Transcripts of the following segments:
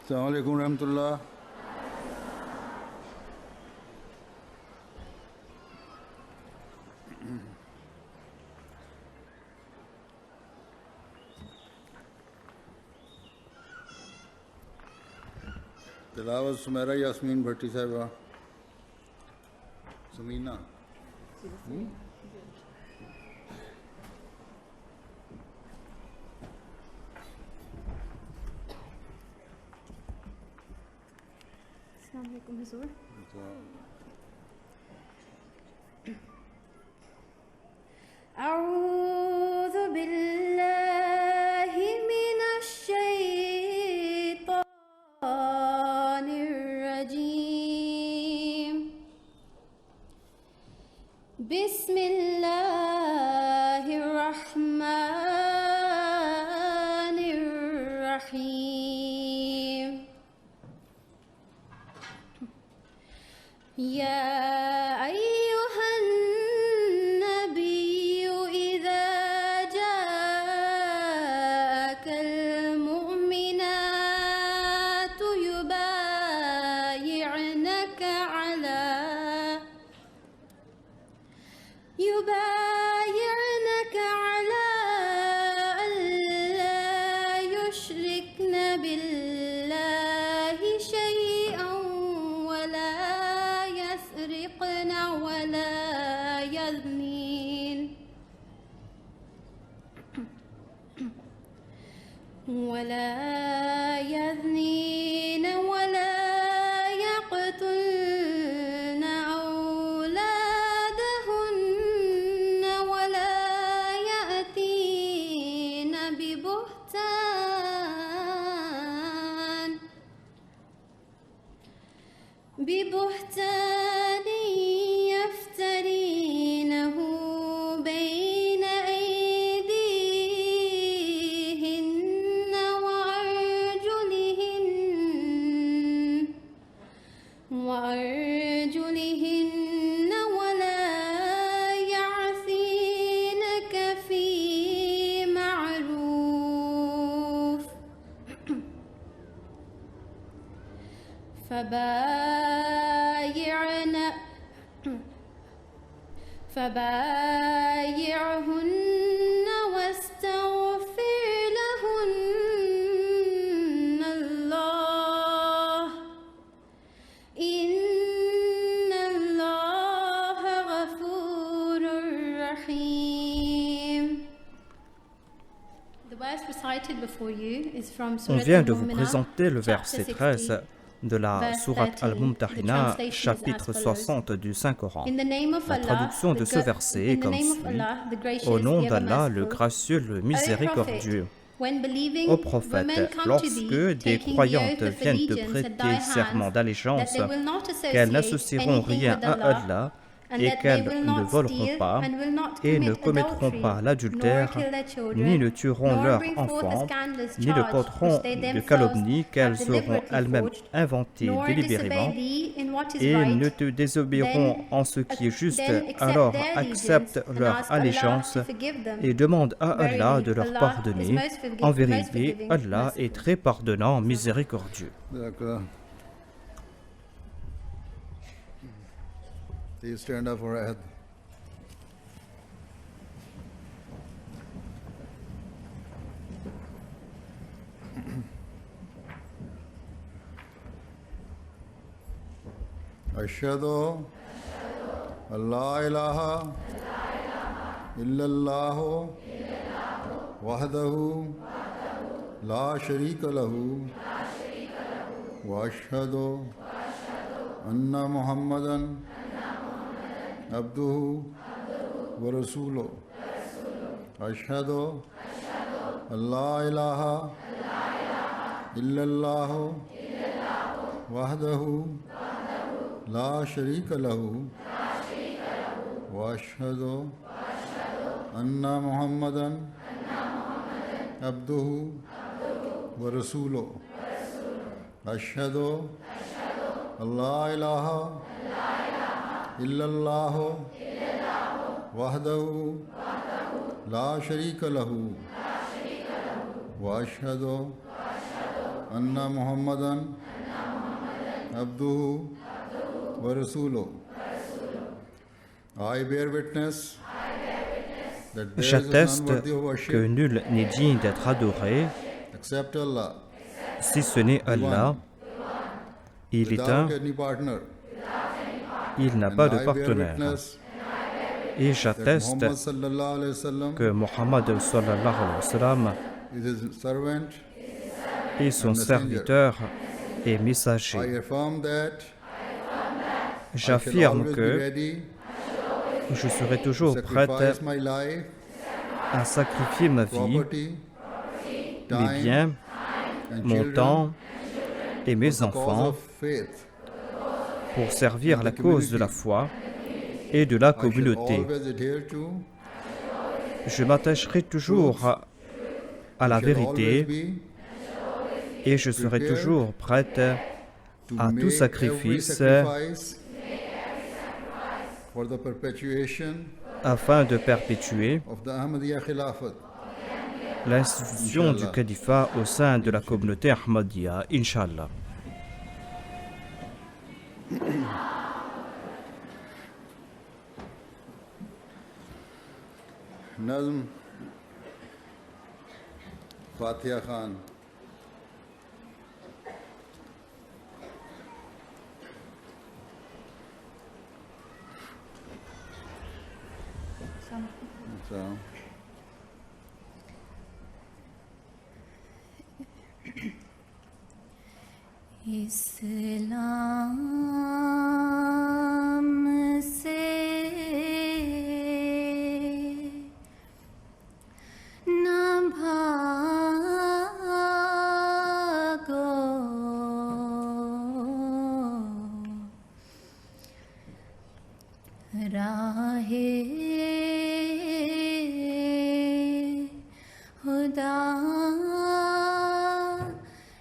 अस्सलाम वालेकुम रहमतुल्लाह। तिलावत सुमेरा यास्मीन भट्टी साहिबा। सुमीना अस्सलाम वालेकुम हुजूर। अऊज़ु बिल्लाहि मिनश शैतानिर रजीम। बिस्मिल्लाहिर रहमानिर रहीम। या अय्युहन नबिय्यु इज़ा जाअकल मुअमिनातु युबायि'नका अला अल्ला युश्रिकन बिल्लाहि शै'अन वला يسرقن ولا يزنين ولا يقتلن أولادهن ولا يأتين ببهتان يفترينه بين أيديهن وأرجلهن ولا يعصينك في معروف فبايعهن واستغفر لهن الله إن الله غفور رحيم. The verse recited before you is from On Surah vient de vous Al-Mu'minah, présenter le chapter verset 16. 13 de la sourate Al-Mumtahina, chapitre 60 du Saint-Coran. La traduction de ce verset est comme suit. Au nom d'Allah, le gracieux, le miséricordieux. Ô prophète, lorsque des croyantes viennent te prêter serment d'allégeance, qu'elles n'associeront rien à Allah et qu'elles ne voleront pas et ne commettront pas l'adultère, ni ne tueront leurs enfants, ni ne porteront de calomnie qu'elles auront elles-mêmes inventées délibérément, et ne te désobéiront en ce qui est juste, alors accepte leur allégeance et demande à Allah de leur pardonner. En vérité, Allah est très pardonnant, miséricordieux. Please stand up for Ahad. Ashhadu an la ilaha illallah wahdahu la sharika lahu wa ashhadu anna Muhammadan abduhu wa rasuluh. Ashhadu an la ilaha illallah wahdahu la sharika lahu wa ashhadu anna Muhammadan abduhu wa rasuluh. Ashhadu an la ilaha illallah wahdahu la sharika lahu wa ashhadu अन्ना मुहम्मदन अब्दुहु व रसूलुहु। I bear witness that there is none J'atteste worthy of que worship nul n'est digne d'être adoré except Allah, si ce n'est Allah. Il est un, without any partner. il n'a And pas de I bear partenaire. witness Et that j'atteste Muhammad sallallahu alayhi wa sallam que Mohammed sallallahu alayhi wa sallam is his servant. est son serviteur et I messager. affirm that I shall J'affirme always be que ready je serai to toujours prête sacrifice my life, à sacrifier ma vie, property, mes time, biens, and mon children temps et mes for the cause enfants of faith. pour servir la cause de la foi et de la I shall communauté. always adhere to, Je m'attacherai toujours à la shall always vérité be et je serai toujours prête to à tout make every sacrifice sacrifice for the perpetuation afin de perpétuer of the Ahmadiyya Khilafat. l'institution du califat au sein de la communauté Ahmadiyya, Inch'Allah. Nazm Fatiha Khan. So, इस्लाम से ना भागो, राहे खुदा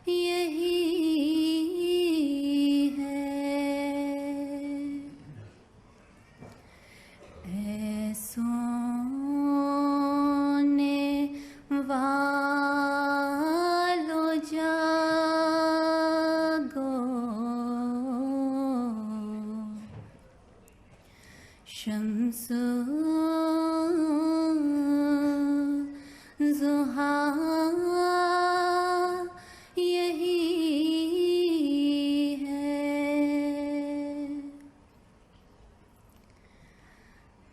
यही है। सोने वालों जागो, शम्सो ज़ुहा यही है।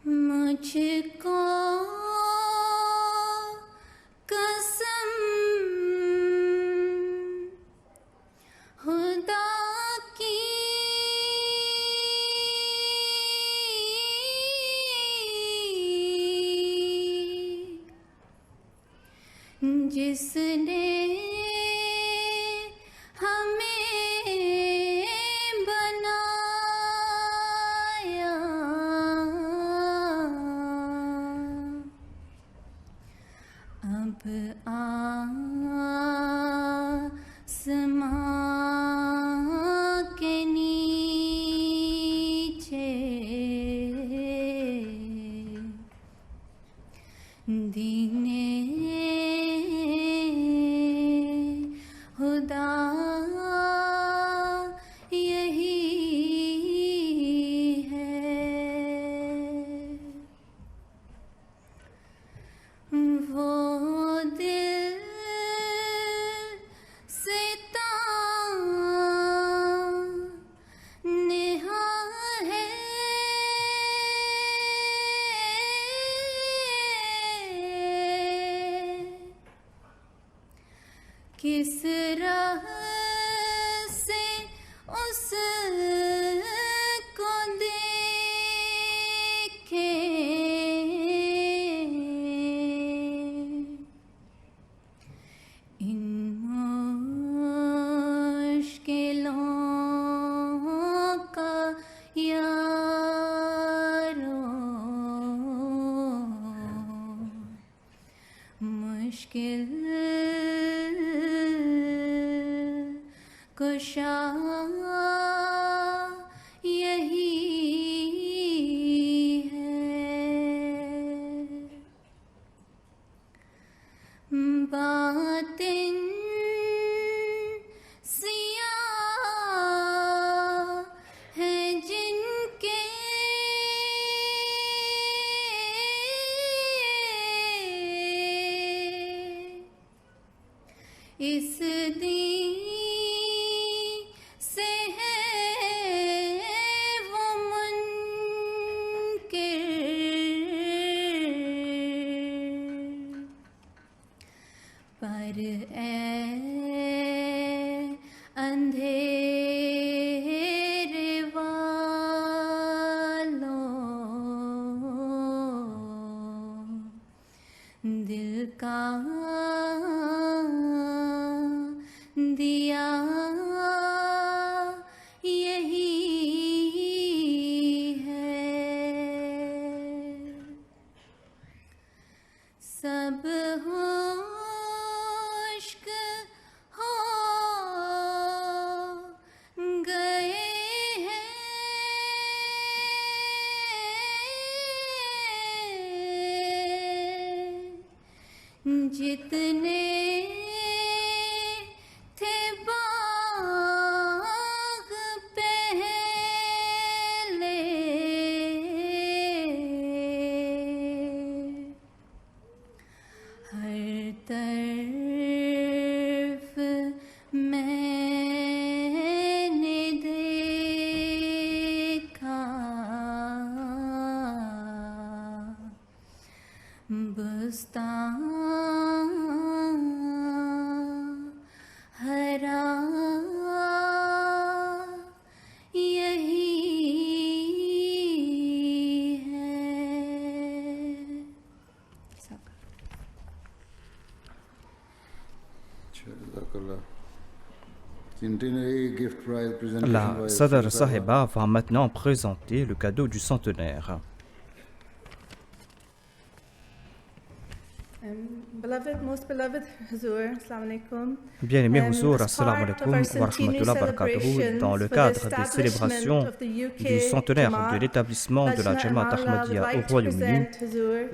मुझको कसम खुदा की, जिसने हमें बनाया, अब आसमां के नीचे दीने खुदा यही है। वो दिल सिता नेहा है, किस राह से उसको देखे, इन मुश्किलों का यारो मुश्किल कुशा यही है। बातिन जितने थे बाग पहले हर तरफ मैंने देखा बुस्तान हरा यही है। La Sadr Sahiba va maintenant présenter le cadeau du centenaire. Bien-aimé Huzur, assalamu alaikum wa rahmatullahi wa barakatuh. Dans le cadre des célébrations du centenaire de l'établissement de la Jamaat Ahmadiyya au Royaume-Uni,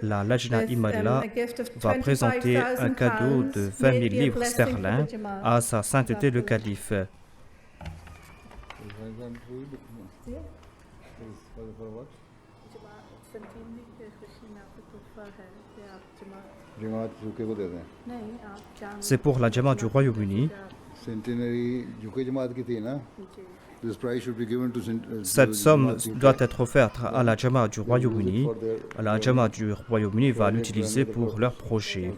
la Lajna Imaillah va présenter un cadeau de 20 000 livres sterling à sa sainteté le calife. C'est pour la Jamaat du Royaume-Uni. Cette somme doit être offerte à la Jamaat du Royaume-Uni. La Jamaat du Royaume-Uni va l'utiliser pour leur projet.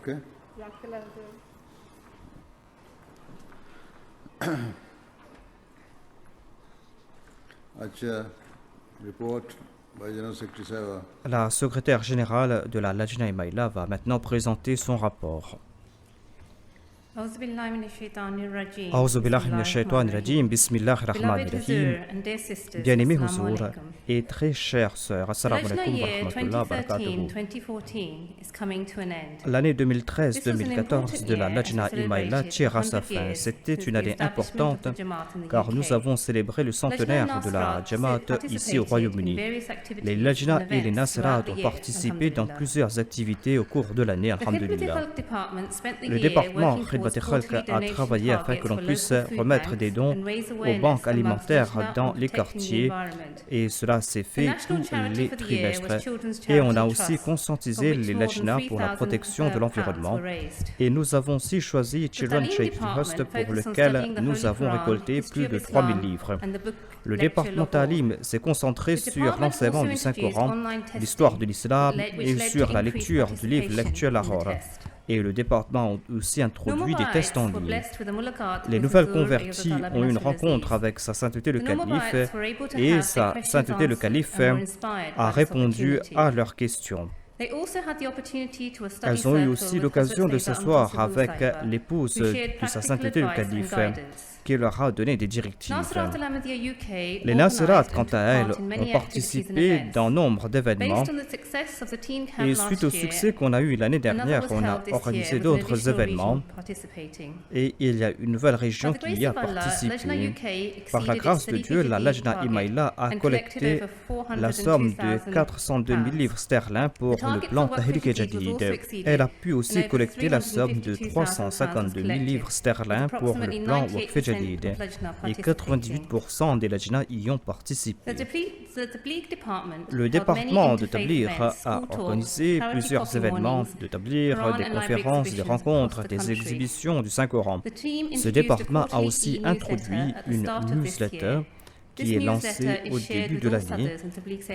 La secrétaire générale de la Lajna Imaillah va maintenant présenter son rapport. A'udhu billahi minash shaitanir rajim. Bismillahir rahmanir rahim. Bien-aimés Huzur et très chères sœurs, assalamu alaikum wa rahmatullahi wa barakatuh. L'année 2013-2014 de la Lajna Imaillah tire à sa fin. C'était une année importante car nous avons célébré le centenaire de la Jamaat ici au Royaume-Uni. Les Lajna et les Nasirat ont participé dans plusieurs activités au cours de l'année, alhamdulillah. Le département a travaillé afin que l'on puisse remettre des dons aux banques alimentaires dans les quartiers et cela s'est fait tous les trimestres. Et on a aussi conscientisé les Lajna pour la protection de l'environnement et nous avons aussi choisi Children's Charity Trust pour lequel nous avons récolté plus de 3 000 livres. Le département Talim s'est concentré sur l'enseignement du Saint-Coran, l'histoire de l'islam et sur la lecture du livre Lecture Lahore. Et le département a aussi introduit des tests en ligne. Les nouvelles converties ont eu une rencontre avec sa sainteté le calife et sa sainteté le calife a répondu à leurs questions. Elles ont eu aussi l'occasion de s'asseoir avec l'épouse de sa sainteté le calife qui leur a donné des directives. Les Nasirat, quant à elles, ont participé dans nombre d'événements et suite au succès qu'on a eu l'année dernière, on a organisé d'autres événements et il y a une nouvelle région qui y a participé. Par la grâce de Dieu, la Lajna Imaillah a collecté la somme de 402 000 livres sterling pour le plan Tahrik Jadid. Elle a pu aussi collecter la somme de 352 000 livres sterling pour le plan Waqf Jadid. Et 98% des Lajna y ont participé. Le département de Tabligh a organisé plusieurs événements de Tabligh, des conférences, des rencontres, des exhibitions du Saint-Coran. Ce département a aussi introduit une newsletter qui est lancée au début de l'année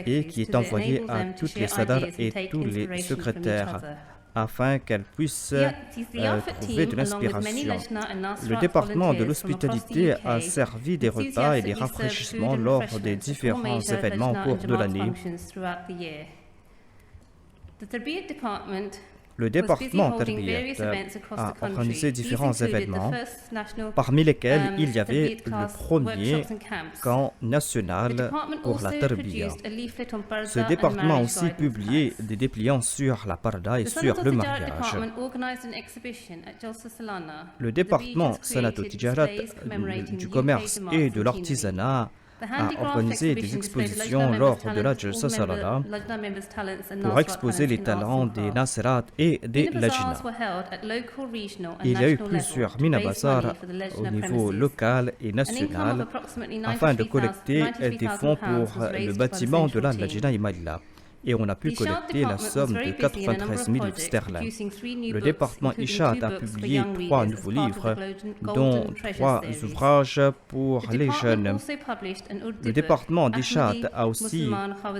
et qui est envoyée à toutes les sadars et tous les secrétaires afin qu'elles puissent trouver de l'inspiration. Le département de l'hospitalité a servi des repas et des rafraîchissements lors des différents événements au cours de l'année. Le département Tarbiyat a organisé différents événements, parmi lesquels il y avait le premier camp national pour la Tarbiyat. Ce département a aussi publié des dépliants sur la parda et sur le mariage. Le département Sanat al-Tijarat du commerce et de l'artisanat a organisé des expositions lors de la Jalsa Salala pour exposer les talents des Nasirat et des Lajna. Il y a eu plusieurs Mina Bazar au niveau local et national afin de collecter des fonds pour le bâtiment de la Lajna Imaïla. Et on a pu collecter la somme de 93 000 sterling. Le département Ishat a publié 3 nouveaux livres, dont 3 ouvrages pour les jeunes. Le département d'Ishat a aussi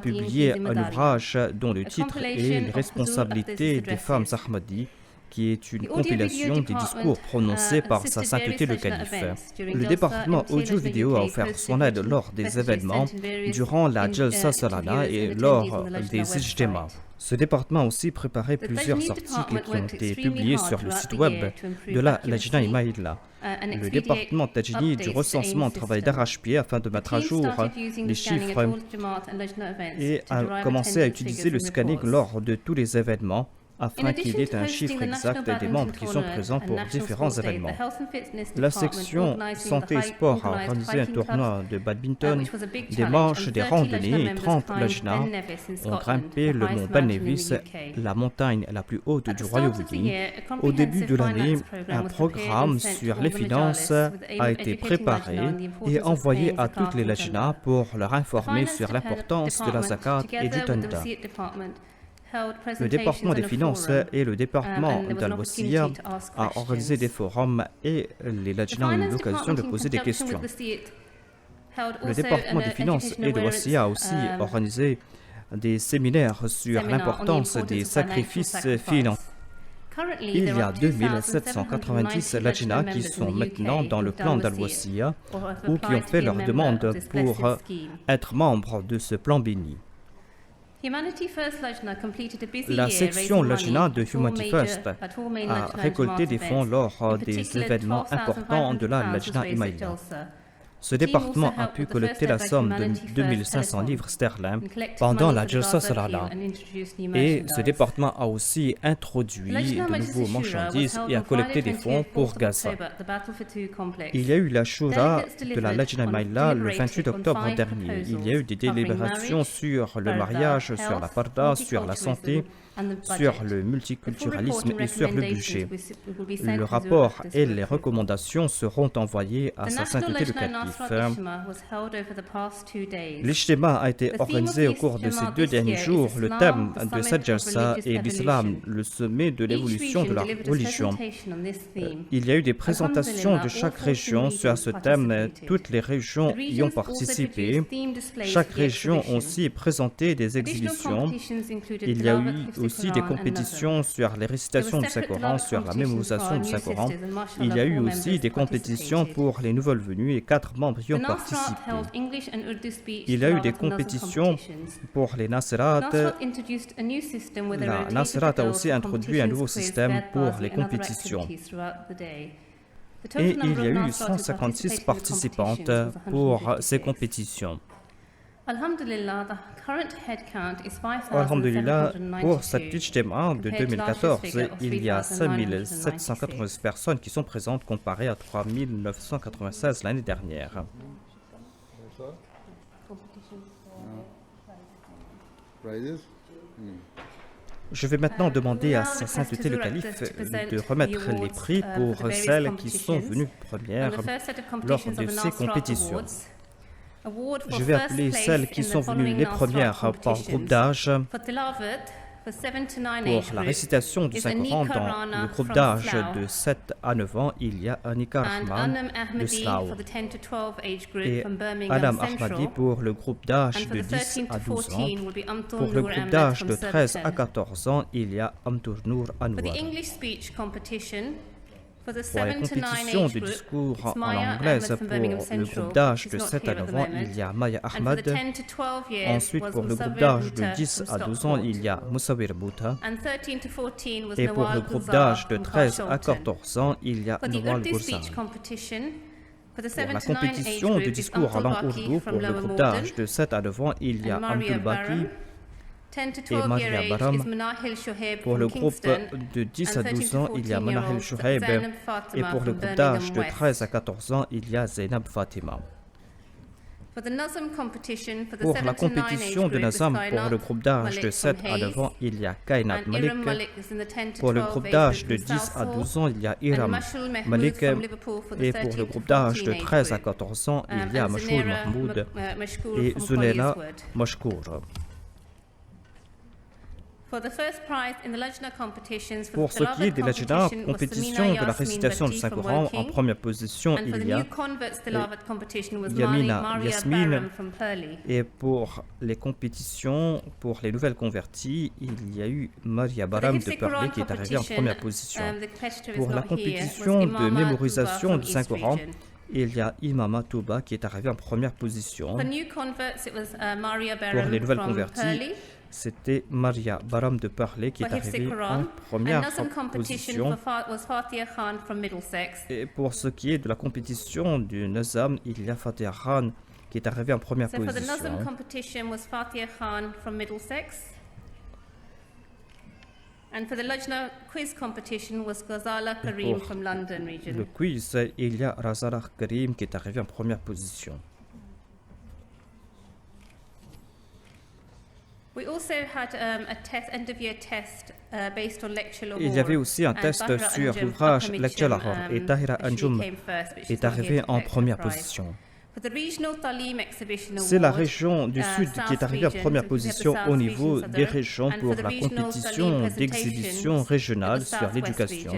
publié un ouvrage dont le titre est « Les responsabilités des femmes Ahmadis », qui est une compilation des discours prononcés par sa sainteté le calife. Le département audio-vidéo a offert son aide lors des événements, durant la Jalsa Salala et lors des Ijtima. Ce département a aussi préparé plusieurs articles qui ont été publiés sur le site web de la Lajna Imaïla. Le département Tajini du recensement travaille d'arrache-pied afin de mettre à jour les chiffres et a commencé à utiliser le scanning lors de tous les événements, afin qu'il y ait un chiffre exact des membres qui sont présents pour différents événements. La section Santé et Sport a organisé un tournoi de badminton, des manches, des randonnées et 30 Lajna ont grimpé le mont Ben Nevis, la montagne la plus haute du Royaume-Uni. Au début de l'année, un programme sur les finances a été préparé et envoyé à toutes les Lajna pour leur informer sur l'importance de la zakat et du tanda. Le département des finances et le département d'Al-Wasiya a organisé des forums et les Lajna ont eu l'occasion de poser des questions. Le département des finances et de Wasiya a aussi organisé des séminaires sur l'importance des sacrifices financiers. Il y a 2790 Lajna qui sont maintenant dans le plan d'Al-Wasiya ou qui ont fait leur demande pour être membres de ce plan béni. La section Lajna de Humanity First a récolté des fonds lors des événements importants de la Lajna Imaïla. Ce département a pu collecter la somme de 2500 livres sterling pendant la Jalsa Salala. Et ce département a aussi introduit de nouveaux marchandises et a collecté des fonds pour Gaza. Il y a eu la Shura de la Lajna Imaïla le 28 octobre dernier. Il y a eu des délibérations sur le mariage, sur la parda, sur la santé, sur le multiculturalisme et sur le budget. Le rapport et les recommandations seront envoyés à sa sainteté le calife. L'Ijtima a été organisé au cours de ces 2 derniers jours. Le thème de cette Jalsa est l'islam, le sommet de l'évolution de la religion. Il y a eu des présentations de chaque région sur ce thème. Toutes les régions y ont participé. Chaque région a aussi présenté des exhibitions. Il y a eu aussi des compétitions sur les récitations du Saint-Coran, sur la mémorisation du Saint-Coran. Il y a eu aussi des compétitions pour les nouvelles venues et 4 membres y ont participé. Il y a eu des compétitions pour les Nasirat. La Nasirat a aussi introduit un nouveau système pour les compétitions. Et il y a eu 156 participantes pour ces compétitions. Alhamdulillah, pour cette Ijtima de 2014, il y a 5790 personnes qui sont présentes comparées à 3996 l'année dernière. Je vais maintenant demander à sa sainteté le calife de remettre les prix pour celles qui sont venues premières lors de ces compétitions. Je vais appeler celles qui sont venues les premières par groupe d'âge. Pour la récitation du Saint-Coran dans le groupe d'âge de 7 à 9 ans, il y a Anika Rahman de Slough et Anam Ahmadi pour le groupe d'âge de 10 à 12 ans. Pour le groupe d'âge de 13 à 14 ans, il y a Amtur Noor Anwar. Pour les compétitions de discours en anglaise pour le groupe d'âge de 7 à 9 ans, il y a Maya Ahmad. Ensuite, pour le groupe d'âge de 10 à 12 ans, il y a Musawir Bouta. Et pour le groupe d'âge de 13 à 14 ans, il y a Nawal Gourzan. Pour la compétition de discours en langue ourdou, pour le groupe d'âge de 7 à 9 ans, il y a Abdul Baki et Maria Baram. Pour le groupe de 10 à 12 ans, il y a Manahil Shuhaib. Et pour le groupe d'âge de 13 à 14 ans, il y a Zainab Fatima. Pour la compétition de Nazam pour le groupe d'âge de 7 à 9 ans, il y a Kainat Malik. Pour le groupe d'âge de 10 à 12 ans, il y a Iram Malik. Et pour le groupe d'âge de 13 à 14 ans, il y a Mashoul Mahmoud et Zunela Mashkour. Pour ce qui est des Lajna, compétition de la récitation de Saint-Coran, en première position, il y a Yamina Yasmine. Et pour les compétitions, pour les nouvelles converties, il y a eu Maria Baram de Perlé qui est arrivée en première position. Pour la compétition de mémorisation du Saint-Coran, il y a Imama Touba qui est arrivé en première position. Pour les nouvelles converties, c'était Maria Baram de Parlé qui est arrivée en première position. Et pour ce qui est de la compétition du Nazam, il y a Fatih Khan qui est arrivé en première position. And for the Lajna quiz competition was Ghazala Karim from London region. Le quiz, il y a Ghazala Karim qui est arrivé en première position. We also had a test, end-of-year test based on lecture Lahore. Il y avait aussi un test sur l'ouvrage Lecture Lahore et Tahira Anjum est arrivé en première position. C'est la région du Sud qui est arrivée en première position au niveau des régions pour la compétition d'exhibition régionale sur l'éducation.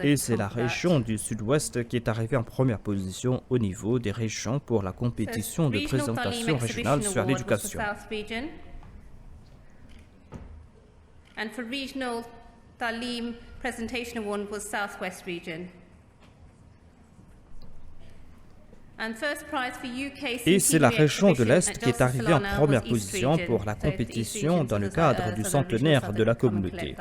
Et c'est la région du Sud-Ouest qui est arrivée en première position au niveau des régions pour la compétition de présentation régionale sur l'éducation. And for Regional Talim Presentation Award was Southwest Region. Et c'est la région de l'Est qui est arrivée en première position pour la compétition dans le cadre du centenaire de la communauté.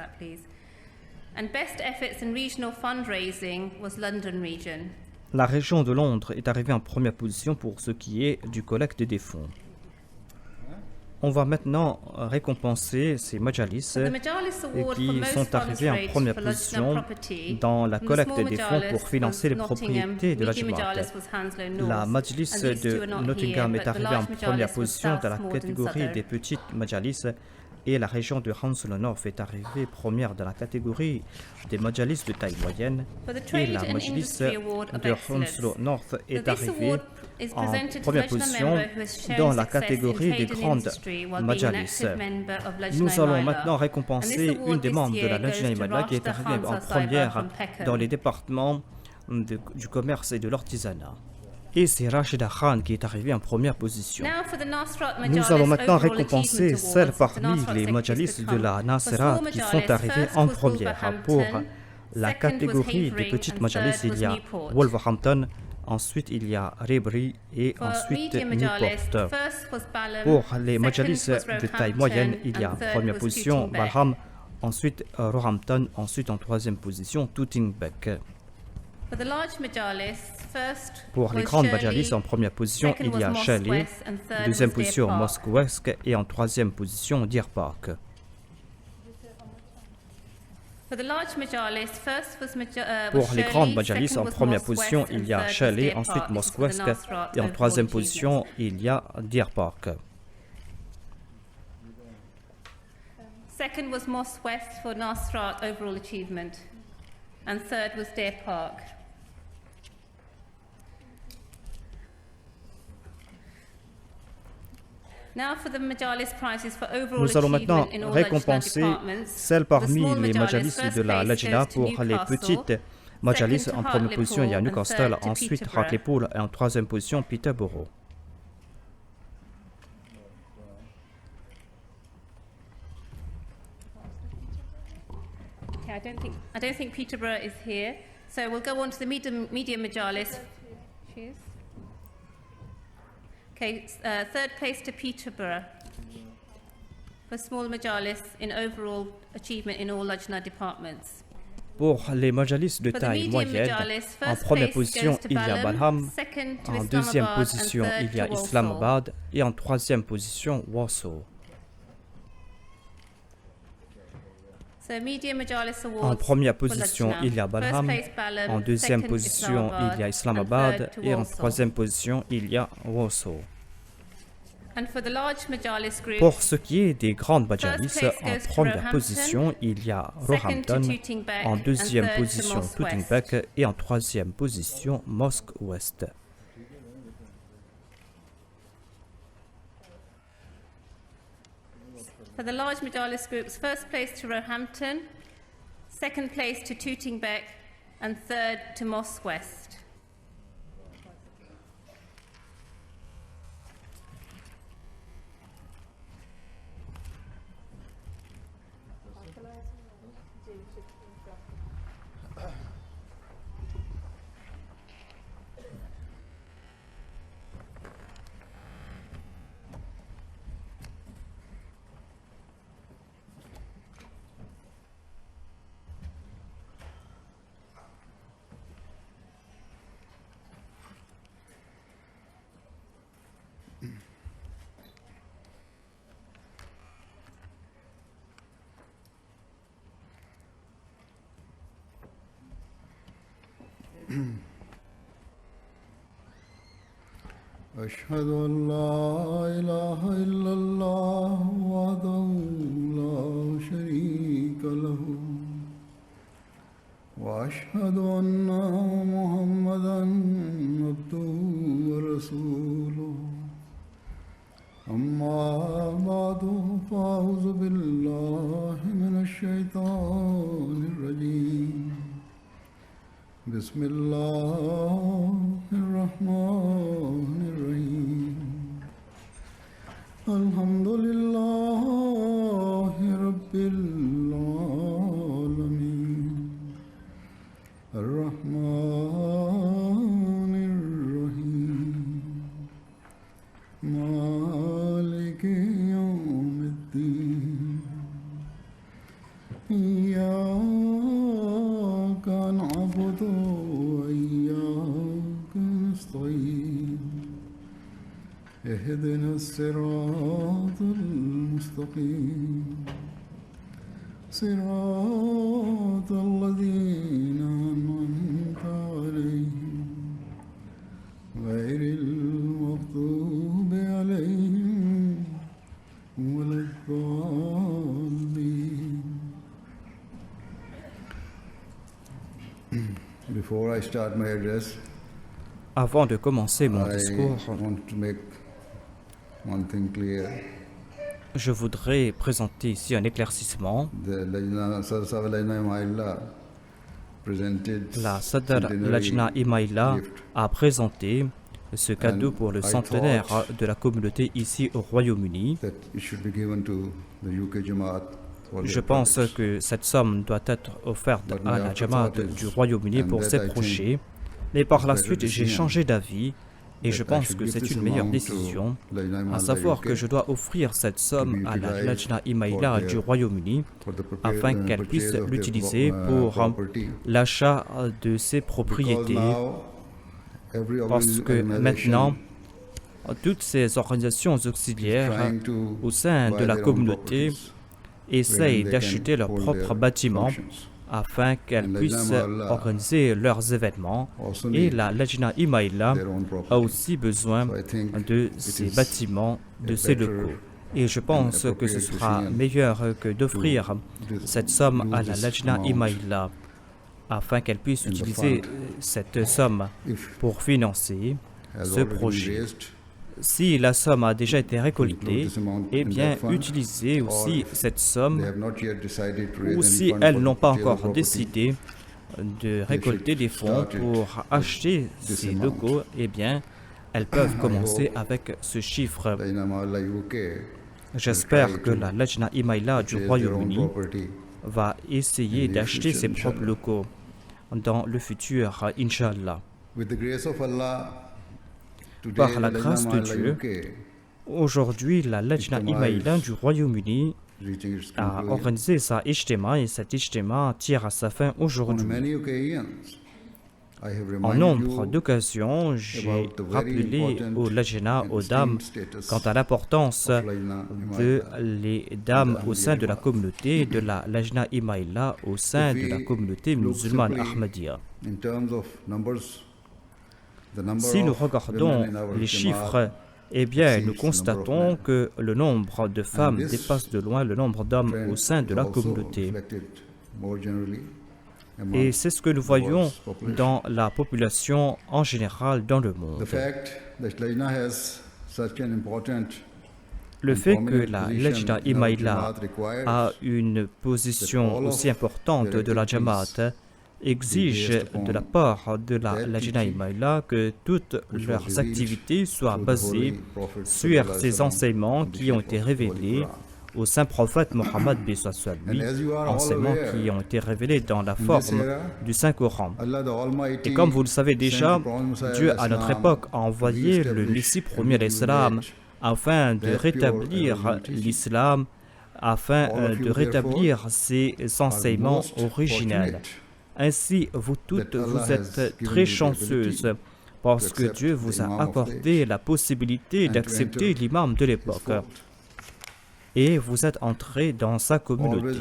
La région de Londres est arrivée en première position pour ce qui est du collecte des fonds. On va maintenant récompenser ces majalis qui sont arrivés en première position dans la collecte des fonds pour financer les propriétés de la Jamaat. La majlis de Nottingham est arrivée en première position dans la catégorie des petites majalis et la région de Hounslow North est arrivée première dans la catégorie des majalis de taille moyenne et la majlis de Hounslow North est arrivée en première position dans la catégorie des grandes majalis. Nous allons maintenant récompenser une des membres de la Lajna Imamiyya qui est arrivée en première dans les départements du commerce et de l'artisanat. Et c'est Rachida Khan qui est arrivée en première position. Nous allons maintenant récompenser celles parmi les majalis de la Nasrat qui sont arrivées en première. Pour la catégorie des petites majalis, il y a Wolverhampton, ensuite il y a Rebri et ensuite Newport. Pour les majalis de taille moyenne, il y a en première position Balham, ensuite Roehampton, ensuite en troisième position Tootingbeck. Pour les grandes majalis, en première position, il y a Shelley, deuxième position Mosque West et en troisième position Deer Park. Pour les grandes majalis, en première position, il y a Shelley, ensuite Mosque West et en troisième position, il y a Deer Park. Second was Mosque West for Nasrat overall achievement, and third was Deer Park. Nous allons maintenant récompenser celles parmi les majalis de la Lajna pour les petites majalis. En première position, il y a Newcastle, ensuite Hartlepool et en troisième position Peterborough. Okay, I don't think Peterborough is here, so we'll go on to the medium majalis. Cheers. Okay, third place to Peterborough for small majalis in overall achievement in all Lajna departments. Pour les majalis de taille moyenne, en première position, il y a Balham, en deuxième position, il y a Islamabad et en troisième position, Warsaw. So, Media Majalis En Awards première for position, Lajna. il y a First Balham. place Balham, En deuxième second position, il y a and Islamabad. third to Et en Warsaw. troisième position, il y a Warsaw. And for the large Majalis groups, Pour ce qui est des grandes majalis, First place en goes to première Roehampton, position, il y a second to Roehampton. Tootingbeck, En and deuxième third to position, Mosque West. Tootingbeck. Et en troisième position, Mosque Ouest. For the large Majalis groups, first place to Roehampton, second place to Tootingbeck, and third to Mosque West. أشهد أن لا إله إلا الله وحده لا شريك له وأشهد أن محمدا عبده ورسوله أما بعد فأعوذ بالله من الشيطان الرجيم بسم الله الرحمن الرحيم الحمد لله رب العالمين الرحمن الرحيم مالك يوم الدين إياك نعبد وإياك نستعين اهدنا الصراط المستقيم صراط الذين أنعمت عليهم غير المغضوب عليهم ولا الضالين. Before I start my address, Avant de commencer mon I discours, want to make one thing clear. je voudrais présenter ici un éclaircissement. La Sadr Lajna Imaila a présenté ce cadeau pour le centenaire de la communauté ici au Royaume-Uni. Je pense que cette somme doit être offerte à la Jamaat du Royaume-Uni pour ces projets. Mais par la suite, j'ai changé d'avis et je pense que c'est une meilleure décision, à savoir que je dois offrir cette somme à la Lajna Imaila du Royaume-Uni afin qu'elle puisse l'utiliser pour l'achat de ses propriétés. Parce que maintenant, toutes ces organisations auxiliaires au sein de la communauté essayent d'acheter leurs propres bâtiments afin qu'elles puissent organiser leurs événements. Et la Lajna Imaila a aussi besoin de ces bâtiments, de ces locaux. Et je pense que ce sera meilleur que d'offrir cette somme à la Lajna Imaila afin qu'elle puisse utiliser cette somme pour financer ce projet. Si la somme a déjà été récoltée, eh bien, utilisez aussi cette somme, ou si elles n'ont pas encore décidé de récolter des fonds pour acheter ces locaux, eh bien, elles peuvent commencer avec ce chiffre. J'espère que la Lajna Imaila du Royaume-Uni va essayer d'acheter ses propres locaux dans le futur, Inch'Allah. Par la grâce de Dieu, aujourd'hui, la Lajna Imaila du Royaume-Uni a organisé sa ijtima et cet ijtima tire à sa fin aujourd'hui. En nombre d'occasions, j'ai rappelé au Lajna, aux dames, quant à l'importance de les dames au sein de la communauté, de la Lajna Imaïla au sein de la communauté musulmane Ahmadiyya. Si nous regardons les chiffres, eh bien, nous constatons que le nombre de femmes dépasse de loin le nombre d'hommes au sein de la communauté. Et c'est ce que nous voyons dans la population en général dans le monde. Le fait que la Lajna Imaïla a une position aussi importante de la Jamaat exige de la part de la Lajna Imaïla que toutes leurs activités soient basées sur ces enseignements qui ont été révélés au saint prophète Mohammed lui, enseignements qui ont été révélés dans la forme du Saint-Coran. Et comme vous le savez déjà, Dieu à notre époque a envoyé le Messie premier à l'Islam afin de rétablir l'islam, afin de rétablir ses enseignements originels. Ainsi, vous toutes, vous êtes très chanceuses parce que Dieu vous a accordé la possibilité d'accepter l'imam de l'époque. Et vous êtes entrés dans sa communauté.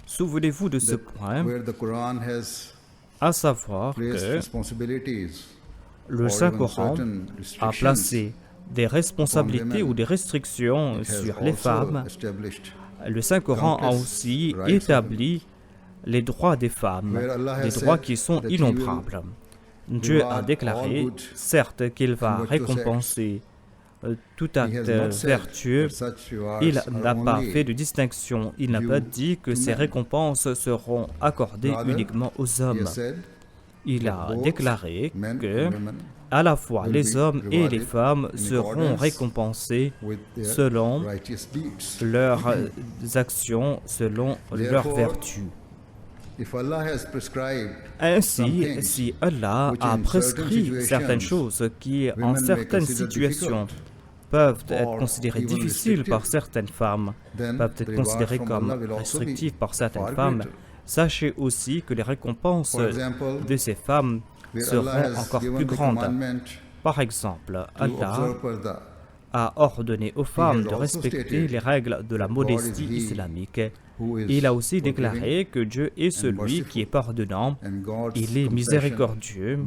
Souvenez-vous de ce point, à savoir que le Saint-Coran a placé des responsabilités ou des restrictions sur les femmes. Le Saint-Coran a aussi établi les droits des femmes, des droits qui sont innombrables. Dieu a déclaré, certes, qu'il va récompenser tout acte vertueux. Il n'a pas fait de distinction. Il n'a pas dit que ces récompenses seront accordées uniquement aux hommes. Il a déclaré que à la fois les hommes et les femmes seront récompensés selon leurs actions, selon leurs vertus. Ainsi, si Allah a prescrit certaines choses qui, en certaines situations, peuvent être considérées difficiles par certaines femmes, peuvent être considérées comme restrictives par certaines femmes, sachez aussi que les récompenses de ces femmes seront encore plus grandes. Par exemple, Allah a ordonné aux femmes de respecter les règles de la modestie islamique. Il a aussi déclaré que Dieu est celui qui est pardonnant, il est miséricordieux,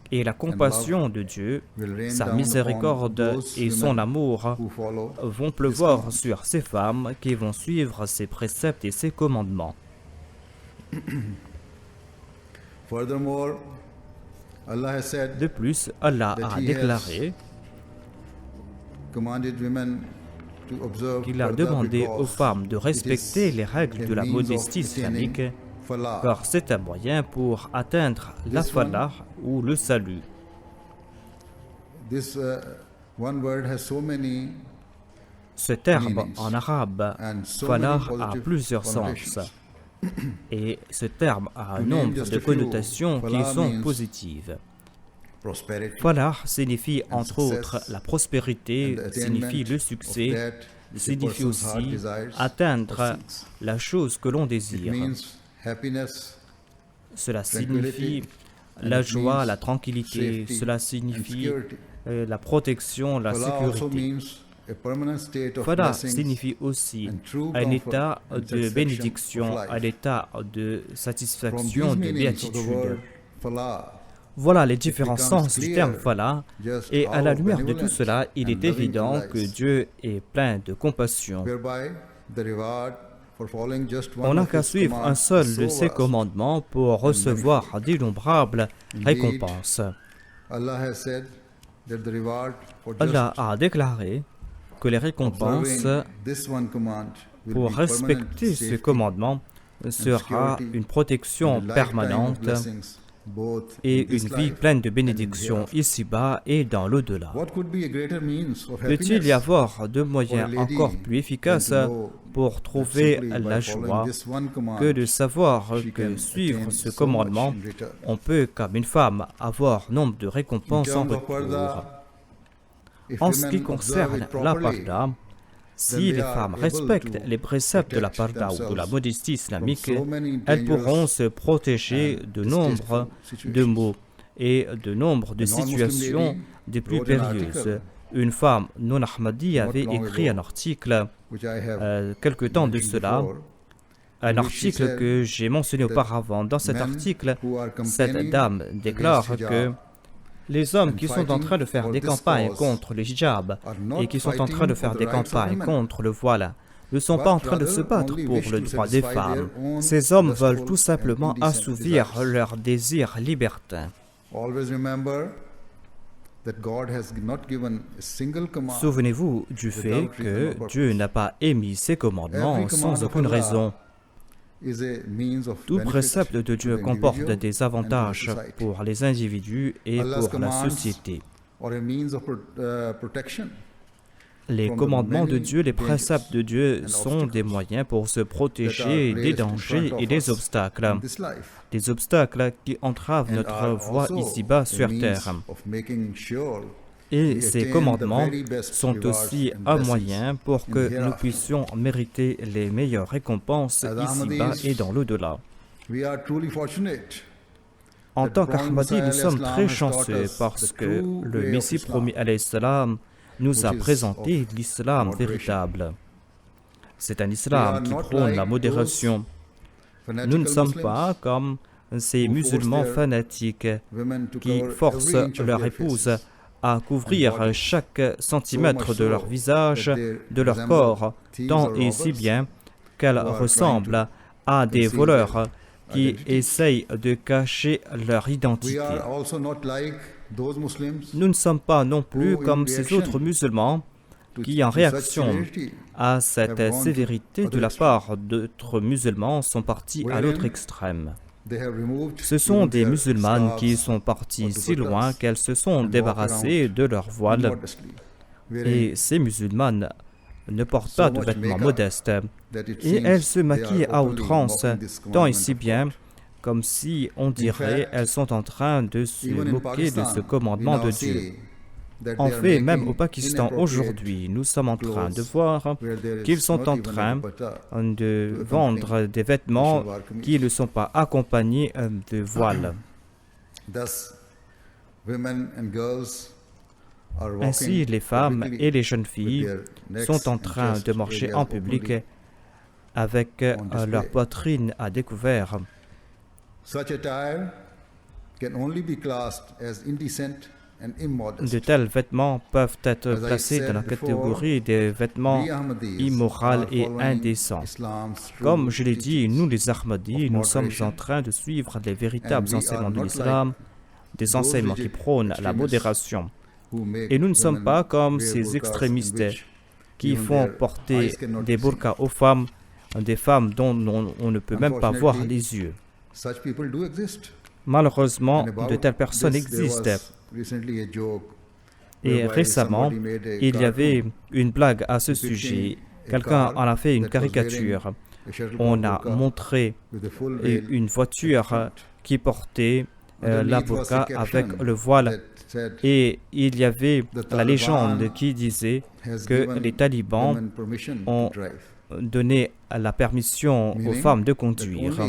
et la compassion de Dieu, sa miséricorde et son amour vont pleuvoir sur ces femmes qui vont suivre ses préceptes et ses commandements. De plus, Allah a déclaré qu'il a demandé aux femmes de respecter les règles de la modestie islamique, car c'est un moyen pour atteindre la falah ou le salut. Ce terme en arabe, falah, a plusieurs sens. Et ce terme a un nombre de connotations qui sont positives. Falah signifie entre autres la prospérité, signifie le succès, signifie aussi atteindre la chose que l'on désire. Cela signifie la joie, la tranquillité, cela signifie la protection, la sécurité. Falah signifie aussi un état de bénédiction, un état de satisfaction, de béatitude. Voilà les différents sens du terme falah, et à la lumière de tout cela, il est évident que Dieu est plein de compassion. On n'a qu'à suivre un seul de ses commandements pour recevoir d'innombrables récompenses. Allah a déclaré que les récompenses pour respecter ce commandement sera une protection permanente et une vie pleine de bénédictions ici-bas et dans l'au-delà. Peut-il y avoir de moyens encore plus efficaces pour trouver la joie que de savoir que suivre ce commandement, on peut, comme une femme, avoir nombre de récompenses en retour. En ce qui concerne la parda, Si les femmes respectent les préceptes de la parda ou de la modestie islamique, elles pourront se protéger de nombre de maux et de nombre de situations des plus périlleuses. Une femme non ahmadi avait écrit un article quelque temps de cela, un article que j'ai mentionné auparavant. Dans cet article, cette dame déclare que les hommes qui sont en train de faire des campagnes contre le hijab et qui sont en train de faire des campagnes contre le voile ne sont pas en train de se battre pour le droit des femmes. Ces hommes veulent tout simplement assouvir leur désir libertin. Souvenez-vous du fait que Dieu n'a pas émis ses commandements sans aucune raison. Tout précepte de Dieu comporte des avantages pour les individus et pour la société. Les commandements de Dieu, les préceptes de Dieu sont des moyens pour se protéger des dangers et des obstacles qui entravent notre voie ici-bas sur terre. Et ces commandements sont aussi un moyen pour que nous puissions mériter les meilleures récompenses ici-bas et dans l'au-delà. En tant qu'Ahmadis, nous sommes très chanceux parce que le Messie promis alayhi salam nous a présenté l'islam véritable. C'est un islam qui prône la modération. Nous ne sommes pas comme ces musulmans fanatiques qui forcent leur épouse à couvrir chaque centimètre de leur visage, de leur corps, tant et si bien qu'elles ressemblent à des voleurs qui essayent de cacher leur identité. Nous ne sommes pas non plus comme ces autres musulmans qui, en réaction à cette sévérité de la part d'autres musulmans, sont partis à l'autre extrême. Ce sont des musulmanes qui sont partis si loin qu'elles se sont débarrassées de leur voile. Et ces musulmanes ne portent pas de vêtements modestes. Et elles se maquillent à outrance, tant et si bien comme si, on dirait, elles sont en train de se moquer de ce commandement de Dieu. En fait, même au Pakistan aujourd'hui, nous sommes en train de voir qu'ils sont en train de vendre des vêtements qui ne sont pas accompagnés de voiles. Ainsi, les femmes et les jeunes filles sont en train de marcher en public avec leur poitrine à découvert. De tels vêtements peuvent être placés dans la catégorie des vêtements immoraux et indécents. Comme je l'ai dit, nous les Ahmadis, nous sommes en train de suivre les véritables enseignements de l'islam, des enseignements qui prônent la modération. Et nous ne sommes pas comme ces extrémistes qui font porter des burqas aux femmes, des femmes dont on ne peut même pas voir les yeux. Malheureusement, de telles personnes existent. Et récemment, il y avait une blague à ce sujet. Quelqu'un en a fait une caricature. On a montré une voiture qui portait la burqa avec le voile. Et il y avait la légende qui disait que les talibans ont donné la permission aux femmes de conduire.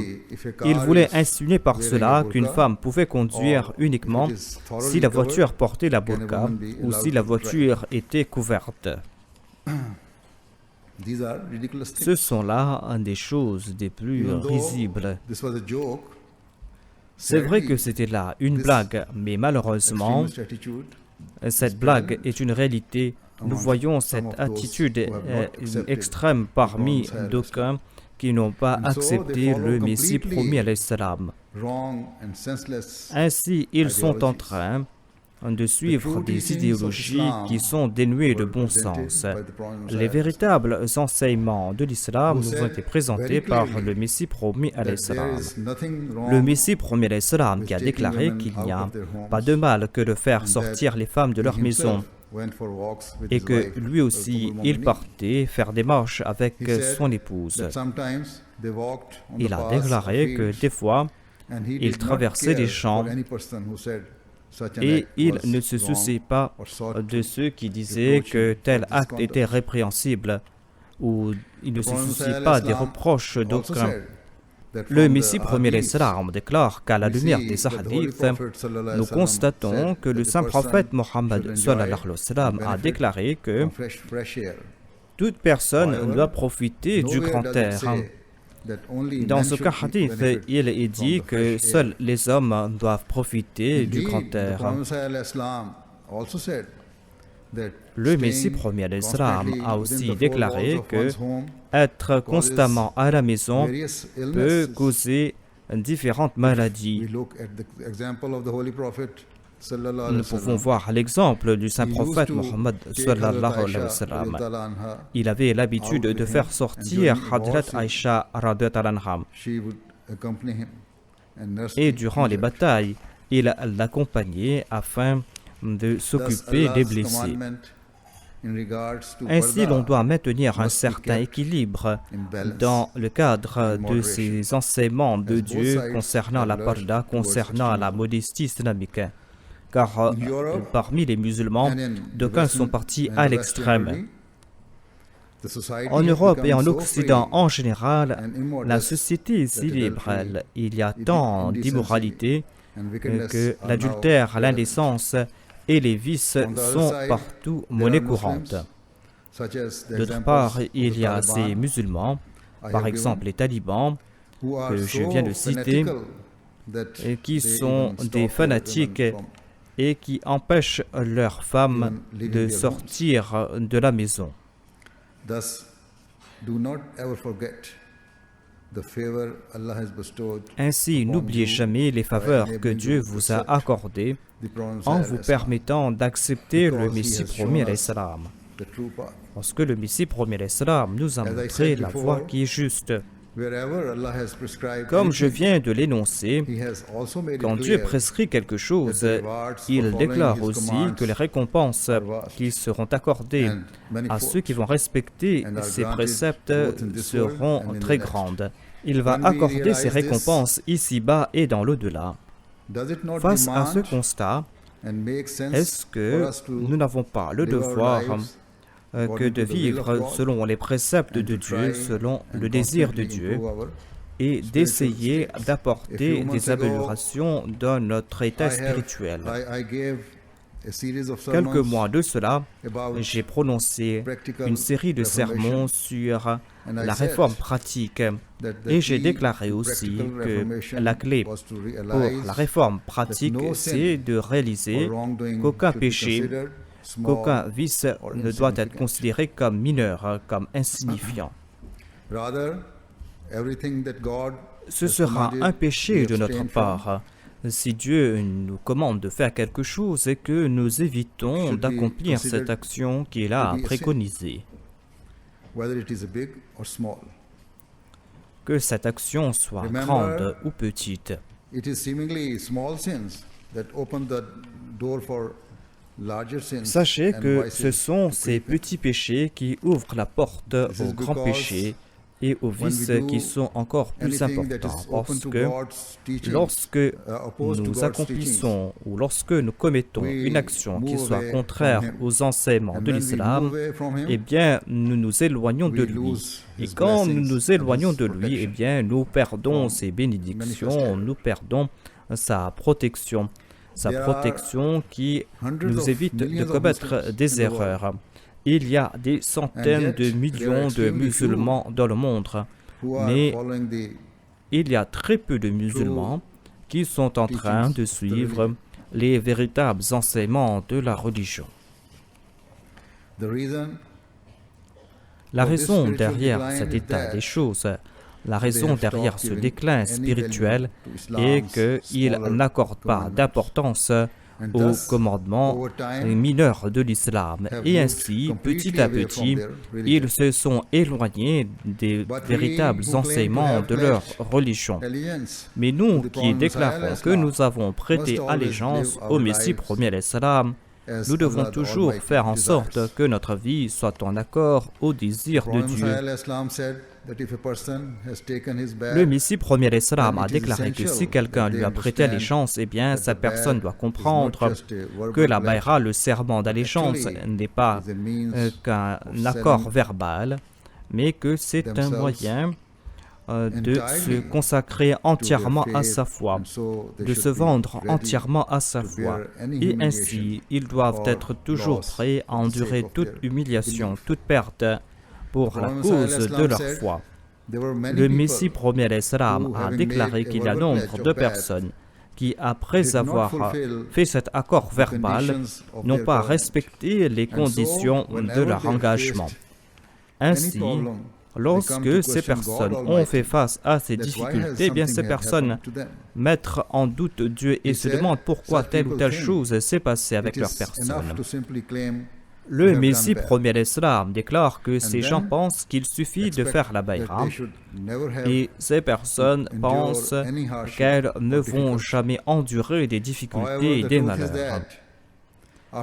Ils voulaient insinuer par cela qu'une femme pouvait conduire uniquement si la voiture portait la burqa ou si la voiture était couverte. Ce sont là des choses des plus risibles. C'est vrai que c'était là une blague, mais malheureusement, cette blague est une réalité. Nous voyons cette attitude extrême parmi d'aucuns qui n'ont pas accepté le Messie promis alayhi salam. Ainsi, ils sont en train de suivre des idéologies qui sont dénuées de bon sens. Les véritables enseignements de l'islam nous ont été présentés par le Messie promis alayhi salam. Le Messie promis alayhi salam qui a déclaré qu'il n'y a pas de mal que de faire sortir les femmes de leur maison et que lui aussi, il partait faire des marches avec son épouse. Il a déclaré que des fois, il traversait les champs et il ne se souciait pas de ceux qui disaient que tel acte était répréhensible où il ne se soucie pas des reproches d'aucun. Le Messie premier l'Islam déclare qu'à la lumière des hadiths, nous constatons que le saint prophète Mohammed sallallahu alayhi wa sallam a déclaré que toute personne doit profiter du grand air. Dans ce cas hadith, il est dit que seuls les hommes doivent profiter du grand air. Le Messie premier l'Islam a aussi déclaré que être constamment à la maison peut causer différentes maladies. Nous pouvons voir l'exemple du saint prophète Mohammed sallallahu alayhi wa sallam. Il avait l'habitude de faire sortir Hadrat Aïcha radhiyallahu anha. Et durant les batailles, il l'accompagnait afin de s'occuper des blessés. Ainsi, l'on doit maintenir un certain équilibre dans le cadre de ces enseignements de Dieu concernant la parda, concernant la modestie islamique. Car parmi les musulmans, d'aucuns sont partis à l'extrême. En Europe et en Occident en général, la société est si libre. Il y a tant d'immoralité que l'adultère, l'indécence et les vices sont partout monnaie courante. D'autre part, il y a ces musulmans, par exemple les talibans, que je viens de citer, qui sont des fanatiques et qui empêchent leurs femmes de sortir de la maison. Ainsi, n'oubliez jamais les faveurs que Dieu vous a accordées en vous permettant d'accepter le Messie premier l'Islam. Parce que le Messie premier l'Islam nous a montré la voie qui est juste. Comme je viens de l'énoncer, quand Dieu prescrit quelque chose, il déclare aussi que les récompenses qui seront accordées à ceux qui vont respecter ces préceptes seront très grandes. Il va accorder ces récompenses ici-bas et dans l'au-delà. Face à ce constat, est-ce que nous n'avons pas le devoir que de vivre selon les préceptes de Dieu, selon le désir de Dieu, et d'essayer d'apporter des améliorations dans notre état spirituel? Quelques mois de cela, j'ai prononcé une série de sermons sur la réforme pratique et j'ai déclaré aussi que la clé pour la réforme pratique, c'est de réaliser qu'aucun péché, qu'aucun vice ne doit être considéré comme mineur, comme insignifiant. Ce sera un péché de notre part si Dieu nous commande de faire quelque chose et que nous évitons d'accomplir cette action qu'il a préconisée. Que cette action soit grande ou petite. Sachez que ce sont ces petits péchés qui ouvrent la porte aux grands péchés et aux vices qui sont encore plus importants, parce que lorsque nous accomplissons ou lorsque nous commettons une action qui soit contraire aux enseignements de l'islam, eh bien nous nous éloignons de lui. Et quand nous nous éloignons de lui, eh bien nous perdons ses bénédictions, nous perdons sa protection qui nous évite de commettre des erreurs. Il y a des centaines de millions de musulmans dans le monde, mais il y a très peu de musulmans qui sont en train de suivre les véritables enseignements de la religion. La raison derrière cet état des choses, la raison derrière ce déclin spirituel est qu'il n'accorde pas d'importance aux commandements mineurs de l'islam. Et ainsi, petit à petit, ils se sont éloignés des véritables enseignements de leur religion. Mais nous qui déclarons que nous avons prêté allégeance au Messie premier l'islam, nous devons toujours faire en sorte que notre vie soit en accord au désir de Dieu. Le Messie premier l'Islam a déclaré que si quelqu'un lui a prêté allégeance, eh bien sa personne doit comprendre que la bayra, le serment d'allégeance, n'est pas qu'un accord verbal, mais que c'est un moyen de se consacrer entièrement à sa foi, de se vendre entièrement à sa foi. Et ainsi, ils doivent être toujours prêts à endurer toute humiliation, toute perte pour la cause de leur foi. Le Messie premier alayhi salam a déclaré qu'il y a nombre de personnes qui, après avoir fait cet accord verbal, n'ont pas respecté les conditions de leur engagement. Ainsi, lorsque ces personnes ont fait face à ces difficultés, eh bien ces personnes mettent en doute Dieu et se demandent pourquoi telle ou telle chose s'est passée avec leur personne. Le Messie premier l'Islam déclare que ces gens pensent qu'il suffit de faire la bayra et ces personnes pensent qu'elles ne vont jamais endurer des difficultés et des malheurs.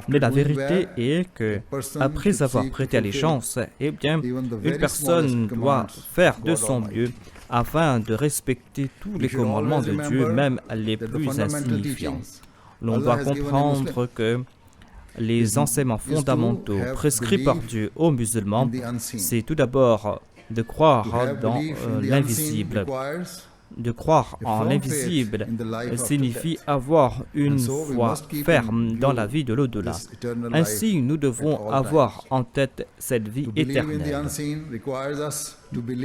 Mais la vérité est que, après avoir prêté allégeance, eh bien, une personne doit faire de son mieux afin de respecter tous les commandements de Dieu, même les plus insignifiants. L'on doit comprendre que les enseignements fondamentaux prescrits par Dieu aux musulmans, c'est tout d'abord de croire dans l'invisible. De croire en l'invisible signifie avoir une foi ferme dans la vie de l'au-delà. Ainsi, nous devons avoir en tête cette vie éternelle.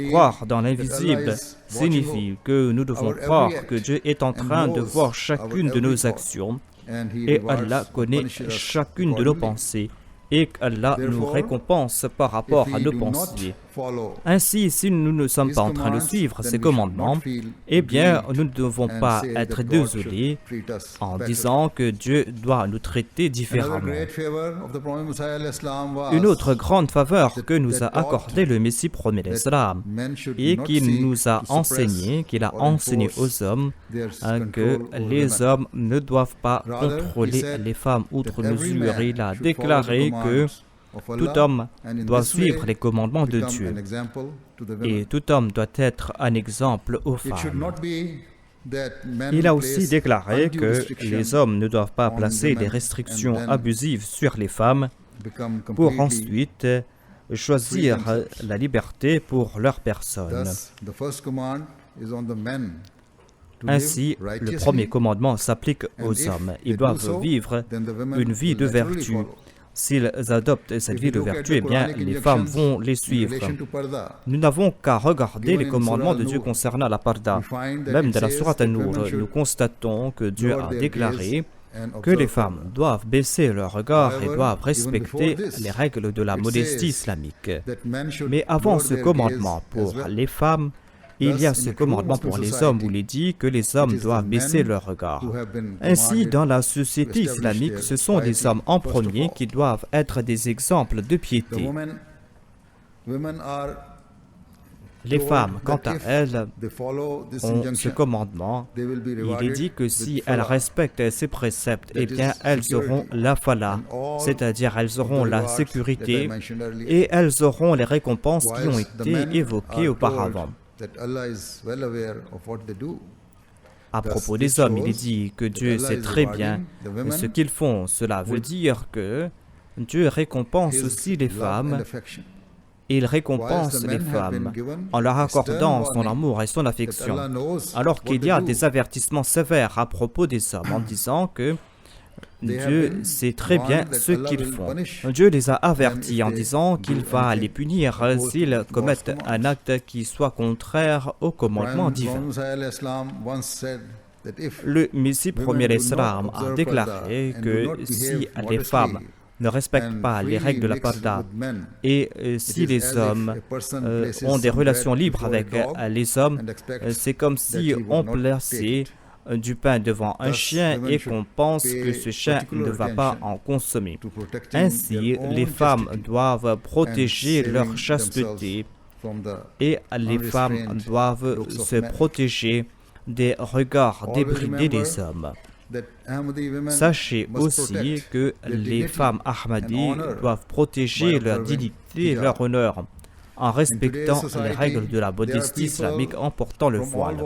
Croire dans l'invisible signifie que nous devons croire que Dieu est en train de voir chacune de nos actions et Allah connaît chacune de nos pensées et qu'Allah nous récompense par rapport à nos pensées. Ainsi, si nous ne sommes pas en train de suivre ces commandements, eh bien, nous ne devons pas être désolés en disant que Dieu doit nous traiter différemment. Une autre grande faveur que nous a accordée le Messie premier l'Islam et qu'il nous a enseigné, qu'il a enseigné aux hommes, que les hommes ne doivent pas contrôler les femmes outre mesure. Il a déclaré que tout homme doit suivre les commandements de Dieu et tout homme doit être un exemple aux femmes. Il a aussi déclaré que les hommes ne doivent pas placer des restrictions abusives sur les femmes pour ensuite choisir la liberté pour leur personne. Ainsi, le premier commandement s'applique aux hommes. Ils doivent vivre une vie de vertu. S'ils adoptent cette vie de vertu, eh bien, les femmes vont les suivre. Nous n'avons qu'à regarder les commandements de Dieu concernant la parda. Même dans la sourate An-Nur, nous constatons que Dieu a déclaré que les femmes doivent baisser leur regard et doivent respecter les règles de la modestie islamique. Mais avant ce commandement pour les femmes, il y a ce commandement pour les hommes où il est dit que les hommes doivent baisser leur regard. Ainsi, dans la société islamique, ce sont les hommes en premier qui doivent être des exemples de piété. Les femmes, quant à elles, ont ce commandement. Il est dit que si elles respectent ces préceptes, eh bien, elles auront la fala, c'est-à-dire elles auront la sécurité et elles auront les récompenses qui ont été évoquées auparavant. À propos des hommes, il est dit que Dieu sait très bien ce qu'ils font. Cela veut dire que Dieu récompense aussi les femmes. Il récompense les femmes en leur accordant son amour et son affection, alors qu'il y a des avertissements sévères à propos des hommes en disant que Dieu sait très bien ce qu'ils font. Dieu les a avertis en disant qu'il va les punir s'ils commettent un acte qui soit contraire au commandement divin. Le Messie premier l'Islam a déclaré que si les femmes ne respectent pas les règles de la parda et si les hommes ont des relations libres avec les hommes, c'est comme si on plaçait du pain devant un chien et qu'on pense que ce chien ne va pas en consommer. Ainsi, les femmes doivent protéger leur chasteté et les femmes doivent se protéger des regards débridés des hommes. Sachez aussi que les femmes Ahmadis doivent protéger leur dignité et leur honneur en respectant les règles de la modestie islamique en portant le voile.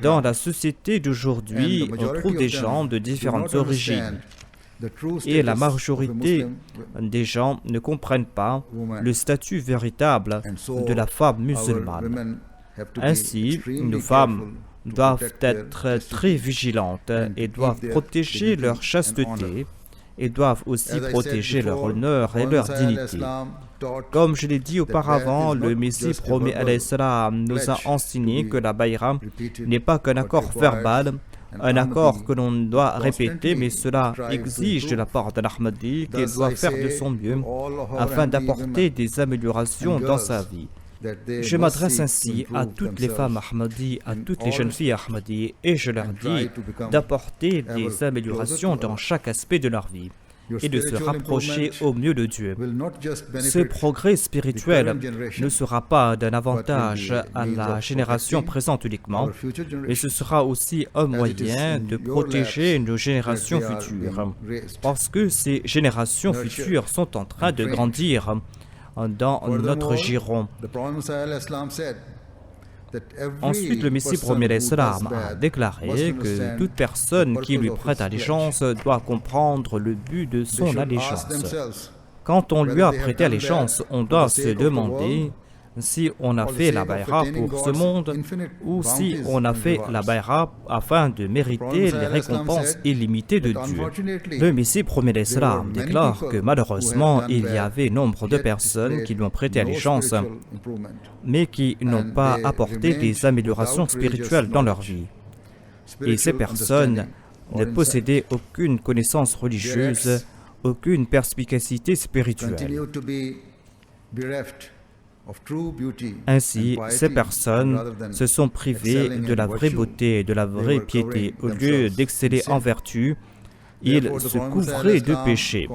Dans la société d'aujourd'hui, on trouve des gens de différentes origines. Et la majorité des gens ne comprennent pas le statut véritable de la femme musulmane. Ainsi, nos femmes doivent être très vigilantes et doivent protéger leur chasteté et doivent aussi protéger leur honneur et leur dignité. Comme je l'ai dit auparavant, le Messie promis alayhi salam nous a enseigné que la bayra n'est pas qu'un accord verbal, un accord que l'on doit répéter, mais cela exige de la part d'un Ahmadi qu'il doit faire de son mieux afin d'apporter des améliorations dans sa vie. Je m'adresse ainsi à toutes les femmes Ahmadi, à toutes les jeunes filles Ahmadi, et je leur dis d'apporter des améliorations dans chaque aspect de leur vie et de se rapprocher au mieux de Dieu. Ce progrès spirituel ne sera pas d'un avantage à la génération présente uniquement, mais ce sera aussi un moyen de protéger nos générations futures, parce que ces générations futures sont en train de grandir dans notre giron. Ensuite, le Messie promis alayhi salam a déclaré que toute personne qui lui prête allégeance doit comprendre le but de son allégeance. Quand on lui a prêté allégeance, on doit se demander si on a fait la bayra pour ce monde ou si on a fait la bayra afin de mériter les récompenses illimitées de Dieu. Le Messie promis alayhi salam déclare que malheureusement il y avait nombre de personnes qui lui ont prêté allégeance mais qui n'ont pas apporté des améliorations spirituelles dans leur vie. Et ces personnes ne possédaient aucune connaissance religieuse, aucune perspicacité spirituelle. Ainsi, ces personnes se sont privées de la vraie beauté et de la vraie piété. Au lieu d'exceller en vertu, ils se couvraient de péché.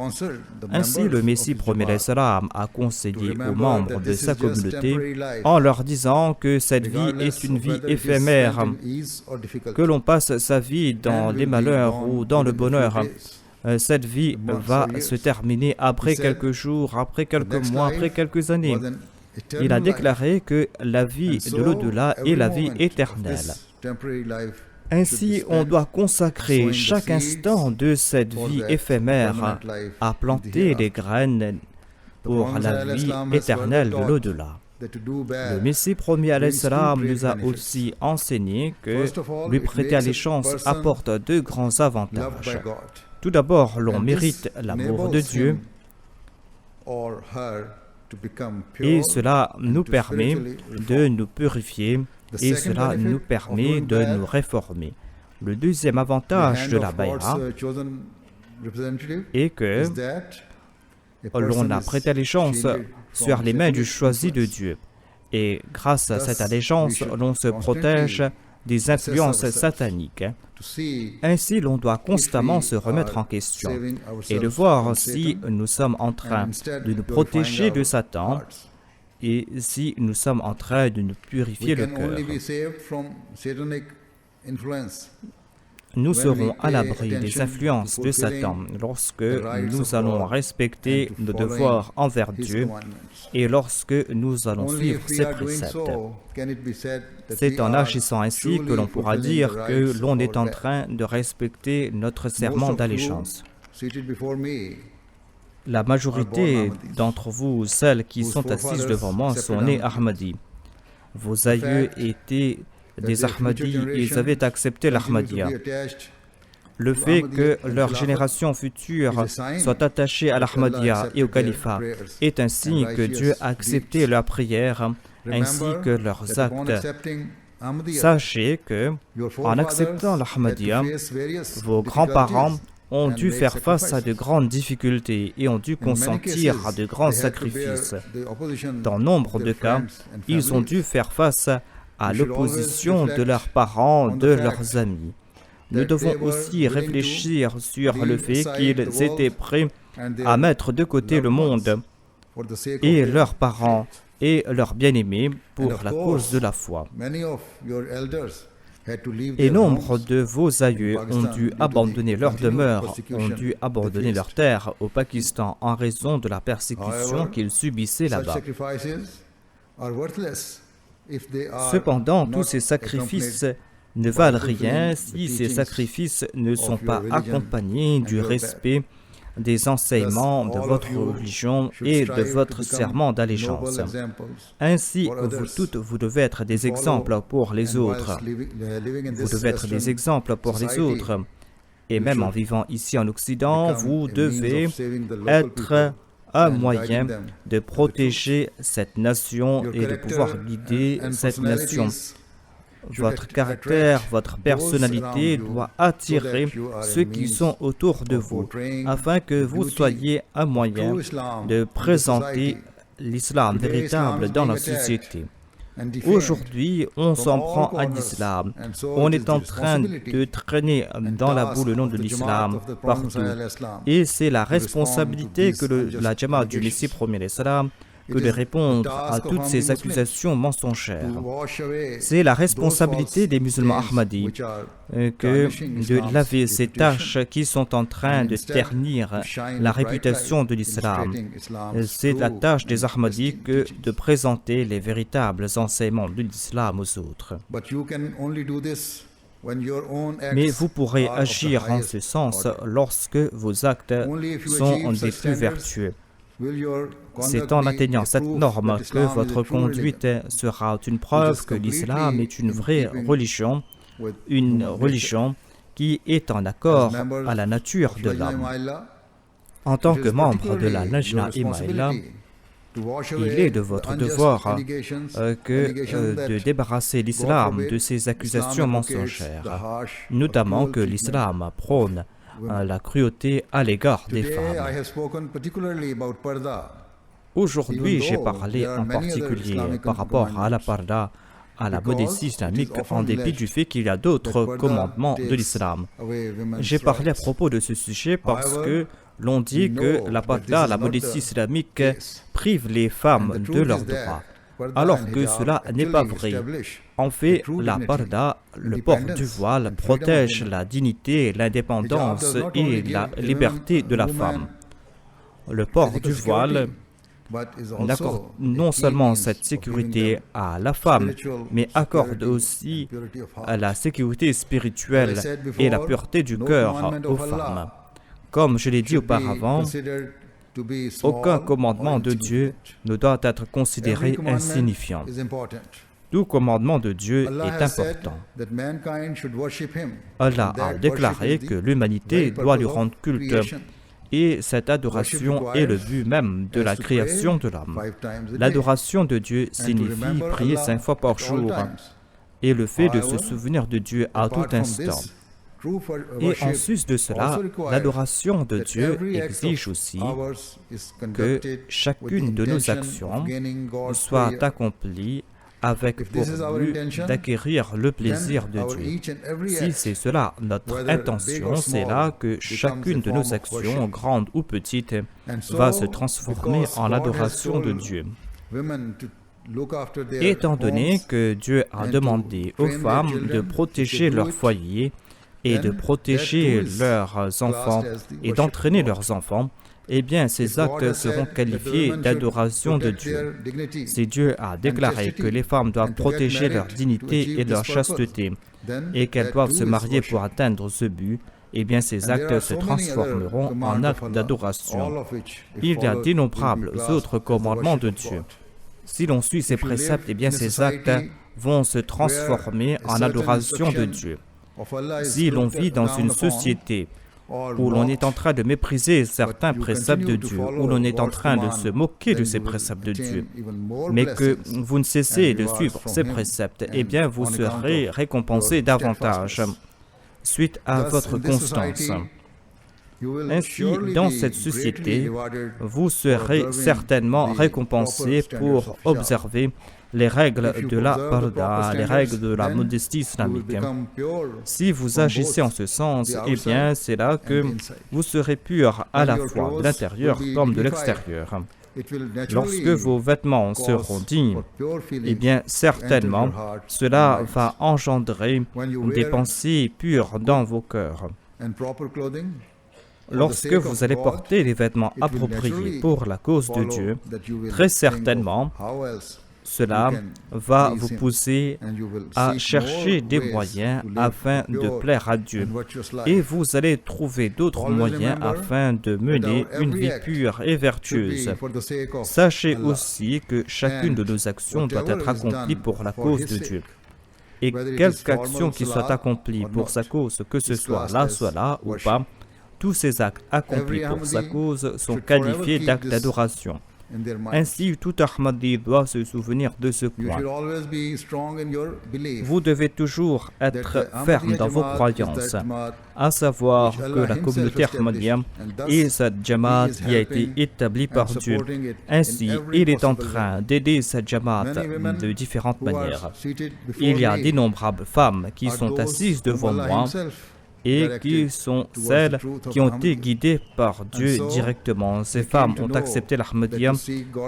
Ainsi, le Messie promis alayhi salam a conseillé aux membres de sa communauté en leur disant que cette vie est une vie éphémère, que l'on passe sa vie dans les malheurs ou dans le bonheur. Cette vie va se terminer après quelques jours, après quelques mois, après quelques années. Il a déclaré que la vie de l'au-delà est la vie éternelle. Ainsi, on doit consacrer chaque instant de cette vie éphémère à planter les graines pour la vie éternelle de l'au-delà. Le Messie promis alayhi salam nous a aussi enseigné que lui prêter allégeance apporte deux grands avantages. Tout d'abord, l'on mérite l'amour de Dieu et cela nous permet de nous purifier et cela nous permet de nous réformer. Le deuxième avantage de la bayra est que l'on a prêté allégeance sur les mains du choisi de Dieu. Et grâce à cette allégeance, l'on se protège des influences sataniques. Ainsi, l'on doit constamment se remettre en question et de voir si nous sommes en train de nous protéger de Satan et si nous sommes en train de nous purifier le cœur. Nous serons à l'abri des influences de Satan lorsque nous allons respecter nos devoirs envers Dieu et lorsque nous allons suivre ses préceptes. C'est en agissant ainsi que l'on pourra dire que l'on est en train de respecter notre serment d'allégeance. La majorité d'entre vous, celles qui sont assises devant moi, sont nées Ahmadi. Vos aïeux étaient des Ahmadis et ils avaient accepté l'Ahmadiyya. Le fait que leur génération future soit attachée à l'Ahmadiyya et au califat est un signe que Dieu a accepté leurs prières ainsi que leurs actes. Sachez que, en acceptant l'Ahmadiyya, vos grands-parents ont dû faire face à de grandes difficultés et ont dû consentir à de grands sacrifices. Dans nombre de cas, ils ont dû faire face à l'opposition de leurs parents, de leurs amis. Nous devons aussi réfléchir sur le fait qu'ils étaient prêts à mettre de côté le monde et leurs parents et leurs bien-aimés pour la cause de la foi. Et nombre de vos aïeux ont dû abandonner leur demeure, ont dû abandonner leur terre au Pakistan en raison de la persécution qu'ils subissaient là-bas. Cependant, tous ces sacrifices ne valent rien si ces sacrifices ne sont pas accompagnés du respect des enseignements de votre religion et de votre serment d'allégeance. Ainsi, vous toutes, vous devez être des exemples pour les autres. Vous devez être des exemples pour les autres. Et même en vivant ici en Occident, vous devez être un moyen de protéger cette nation et de pouvoir guider cette nation. Votre caractère, votre personnalité doit attirer ceux qui sont autour de vous, afin que vous soyez un moyen de présenter l'islam véritable dans la société. Aujourd'hui, on s'en prend à l'islam. On est en train de traîner dans la boue le nom de l'islam partout. Et c'est la responsabilité que la Jamaat du Messie premier l'islam que de répondre à toutes ces accusations mensongères. C'est la responsabilité des musulmans ahmadis que de laver ces tâches qui sont en train de ternir la réputation de l'islam. C'est la tâche des ahmadis que de présenter les véritables enseignements de l'islam aux autres. Mais vous pourrez agir en ce sens lorsque vos actes sont des plus vertueux. C'est en atteignant cette norme que votre conduite sera une preuve que l'islam est une vraie religion, une religion qui est en accord à la nature de l'homme. En tant que membre de la Lajna Imaïla, il est de votre devoir de débarrasser l'islam de ces accusations mensongères, notamment que l'islam prône la cruauté à l'égard des femmes. Aujourd'hui, j'ai parlé en particulier par rapport à la parda, à la modestie islamique, en dépit du fait qu'il y a d'autres commandements de l'islam. J'ai parlé à propos de ce sujet parce que l'on dit que la parda, la modestie islamique, prive les femmes de leurs droits, alors que cela n'est pas vrai. En fait, la parda, le port du voile, protège la dignité, l'indépendance et la liberté de la femme. Le port du voile n'accorde non seulement cette sécurité à la femme, mais accorde aussi la sécurité spirituelle et la pureté du cœur aux femmes. Comme je l'ai dit auparavant, aucun commandement de Dieu ne doit être considéré insignifiant. Tout commandement de Dieu est important. Allah a déclaré que l'humanité doit lui rendre culte, et cette adoration est le but même de la création de l'homme. L'adoration de Dieu signifie prier 5 fois par jour, et le fait de se souvenir de Dieu à tout instant. Et en sus de cela, l'adoration de Dieu exige aussi que chacune de nos actions soit accomplie avec pour but d'acquérir le plaisir de Dieu. Si c'est cela notre intention, c'est là que chacune de nos actions, grandes ou petites, va se transformer en l'adoration de Dieu. Étant donné que Dieu a demandé aux femmes de protéger leur foyer et de protéger leurs enfants et d'entraîner leurs enfants, eh bien, ces actes seront qualifiés d'adoration de Dieu. Si Dieu a déclaré que les femmes doivent protéger leur dignité et leur chasteté, et qu'elles doivent se marier pour atteindre ce but, eh bien, ces actes se transformeront en actes d'adoration. Il y a d'innombrables autres commandements de Dieu. Si l'on suit ces préceptes, eh bien, ces actes vont se transformer en adoration de Dieu. Si l'on vit dans une société où l'on est en train de mépriser certains préceptes de Dieu, où l'on est en train de se moquer de ces préceptes de Dieu, mais que vous ne cessez de suivre ces préceptes, eh bien vous serez récompensé davantage suite à votre constance. Ainsi, dans cette société, vous serez certainement récompensé pour observer les règles de la parda, les règles de la modestie islamique. Si vous agissez en ce sens, eh bien, c'est là que vous serez pur à la fois de l'intérieur comme de l'extérieur. Lorsque vos vêtements seront dignes, eh bien, certainement, cela va engendrer des pensées pures dans vos cœurs. Lorsque vous allez porter les vêtements appropriés pour la cause de Dieu, très certainement, cela va vous pousser à chercher des moyens afin de plaire à Dieu. Et vous allez trouver d'autres moyens afin de mener une vie pure et vertueuse. Sachez aussi que chacune de nos actions doit être accomplie pour la cause de Dieu. Et quelque action qui soit accomplie pour sa cause, que ce soit là ou pas, tous ces actes accomplis pour sa cause sont qualifiés d'actes d'adoration. Ainsi, tout Ahmadi doit se souvenir de ce point. Vous devez toujours être ferme dans vos croyances, à savoir que la communauté Ahmadiyya est cette Jamaat qui a été établie par Dieu. Ainsi, il est en train d'aider cette Jamaat de différentes manières. Il y a d'innombrables femmes qui sont assises devant moi et qui sont celles qui ont été guidées par Dieu directement. Ces femmes ont accepté l'Ahmadiyya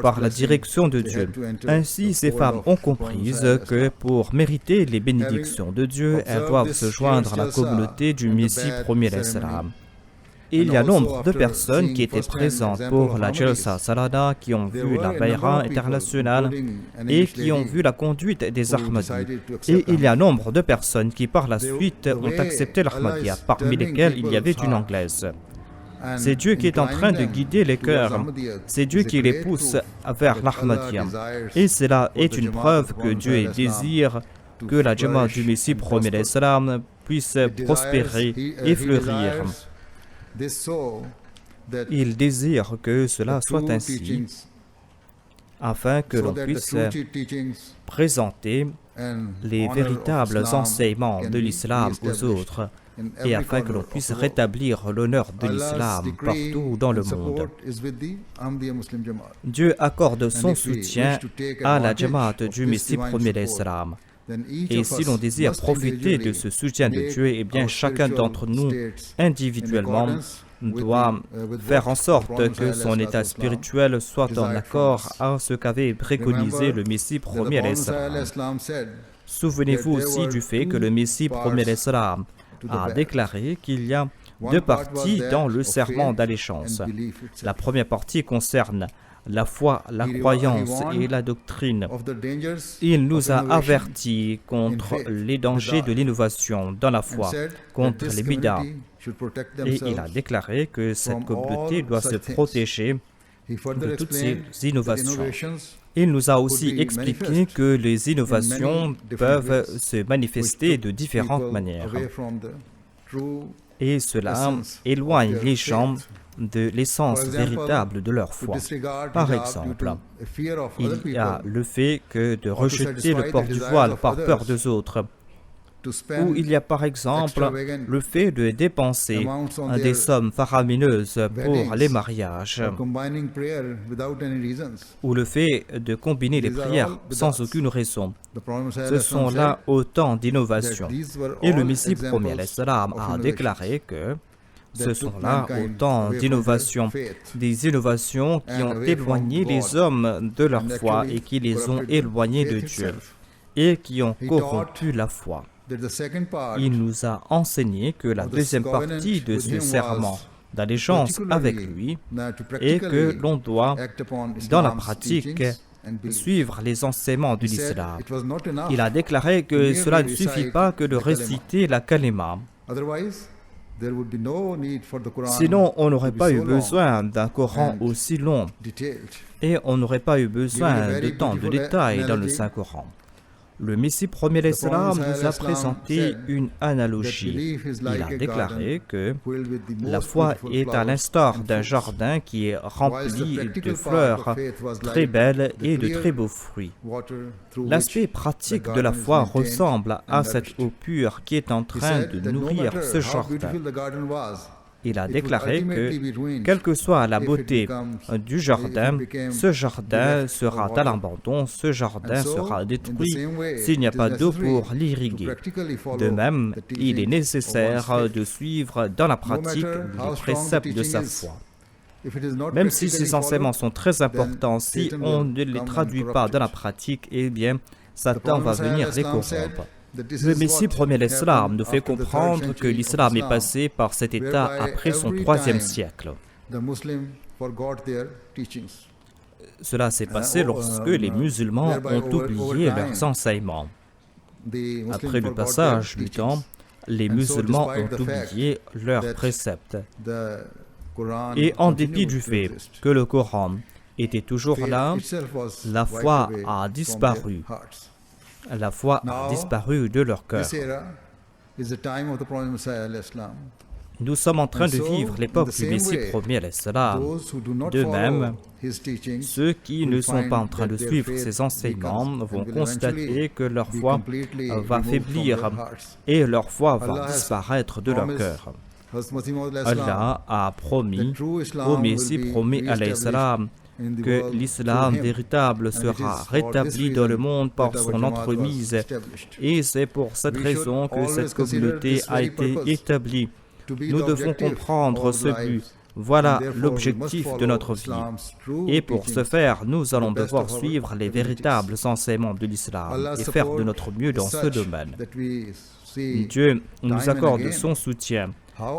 par la direction de Dieu. Ainsi, ces femmes ont compris que pour mériter les bénédictions de Dieu, elles doivent se joindre à la communauté du Messie premier l'Islam. Il y a nombre de personnes qui étaient présentes pour la Jalsa Salada, qui ont vu la Bayra internationale et qui ont vu la conduite des Ahmadis. Et il y a nombre de personnes qui par la suite ont accepté l'Ahmadiyya, parmi lesquelles il y avait une Anglaise. C'est Dieu qui est en train de guider les cœurs. C'est Dieu qui les pousse vers l'Ahmadiyya. Et cela est une preuve que Dieu désire que la Jamaat du Messie premier l'Islam puisse prospérer et fleurir. Il désire que cela soit ainsi, afin que l'on puisse présenter les véritables enseignements de l'islam aux autres, et afin que l'on puisse rétablir l'honneur de l'islam partout dans le monde. Dieu accorde son soutien à la Jamaat du Messie premier l'Islam. Et si l'on désire profiter de ce soutien de Dieu, eh bien chacun d'entre nous, individuellement, doit faire en sorte que son état spirituel soit en accord à ce qu'avait préconisé le Messie premier l'Islam. Souvenez-vous aussi du fait que le Messie premier l'Islam a déclaré qu'il y a deux parties dans le serment d'allégeance. La première partie concerne la foi, la croyance et la doctrine. Il nous a avertis contre les dangers de l'innovation dans la foi, contre les bid'ah. Et il a déclaré que cette communauté doit se protéger de toutes ces innovations. Il nous a aussi expliqué que les innovations peuvent se manifester de différentes manières. Et cela éloigne les gens de l'essence véritable de leur foi. Par exemple, il y a le fait que de rejeter le port du voile par peur des autres, ou il y a par exemple le fait de dépenser des sommes faramineuses pour les mariages, ou le fait de combiner les prières sans aucune raison. Ce sont là autant d'innovations. Et le Messie premier l'Islam a déclaré que ce sont là autant d'innovations, des innovations qui ont éloigné les hommes de leur foi et qui les ont éloignés de Dieu et qui ont corrompu la foi. Il nous a enseigné que la deuxième partie de ce serment d'allégeance avec lui est que l'on doit, dans la pratique, suivre les enseignements de l'islam. Il a déclaré que cela ne suffit pas que de réciter la kalima. Sinon, on n'aurait pas eu besoin d'un Coran aussi long et on n'aurait pas eu besoin de tant de détails dans le Saint-Coran. Le Messie premier l'Islam nous a présenté une analogie. Il a déclaré que la foi est à l'instar d'un jardin qui est rempli de fleurs très belles et de très beaux fruits. L'aspect pratique de la foi ressemble à cette eau pure qui est en train de nourrir ce jardin. Il a déclaré que, quelle que soit la beauté du jardin, ce jardin sera à l'abandon, ce jardin sera détruit s'il n'y a pas d'eau pour l'irriguer. De même, il est nécessaire de suivre dans la pratique les préceptes de sa foi. Même si ces enseignements sont très importants, si on ne les traduit pas dans la pratique, eh bien, Satan va venir les corrompre. Le Messie premier l'Islam nous fait comprendre que l'Islam est passé par cet état après son 3e siècle. Cela s'est passé lorsque les musulmans ont oublié leurs enseignements. Après le passage du temps, les musulmans ont oublié leurs préceptes. Et en dépit du fait que le Coran était toujours là, la foi a disparu. La foi a disparu de leur cœur. Nous sommes en train de vivre l'époque du Messie premier, l'Islam. De même, ceux qui ne sont pas en train de suivre ces enseignements vont constater que leur foi va faiblir et leur foi va disparaître de leur cœur. Allah a promis au Messie promis alayhi salam que l'islam véritable sera rétabli dans le monde par son entremise, et c'est pour cette raison que cette communauté a été établie. Nous devons comprendre ce but. Voilà l'objectif de notre vie. Et pour ce faire, nous allons devoir suivre les véritables enseignements de l'islam et faire de notre mieux dans ce domaine. Dieu nous accorde son soutien.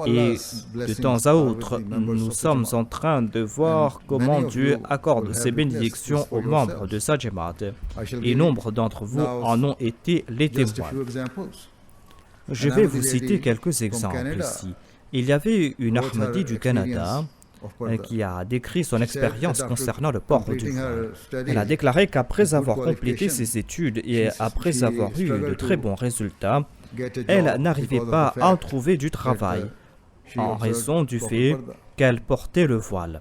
Et de temps à autre, nous sommes en train de voir comment Dieu accorde ses bénédictions aux membres de sa Jamaat. Et nombre d'entre vous en ont été les témoins. Je vais vous citer quelques exemples ici. Il y avait une Ahmadi du Canada qui a décrit son expérience concernant le port du voile. Elle a déclaré qu'après avoir complété ses études et après avoir eu de très bons résultats, elle n'arrivait pas à trouver du travail en raison du fait qu'elle portait le voile.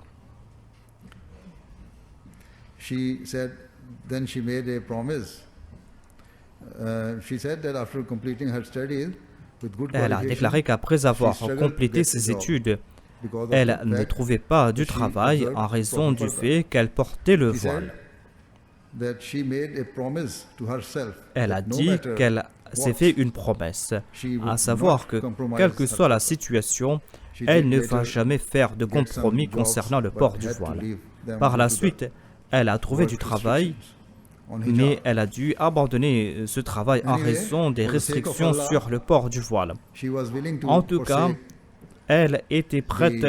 Elle a déclaré qu'après avoir complété ses études, elle ne trouvait pas du travail en raison du fait qu'elle portait le voile. Elle a dit qu'elle s'est fait une promesse, à savoir que, quelle que soit la situation, elle ne va jamais faire de compromis concernant le port du voile. Par la suite, elle a trouvé du travail, mais elle a dû abandonner ce travail en raison des restrictions sur le port du voile. En tout cas, elle était prête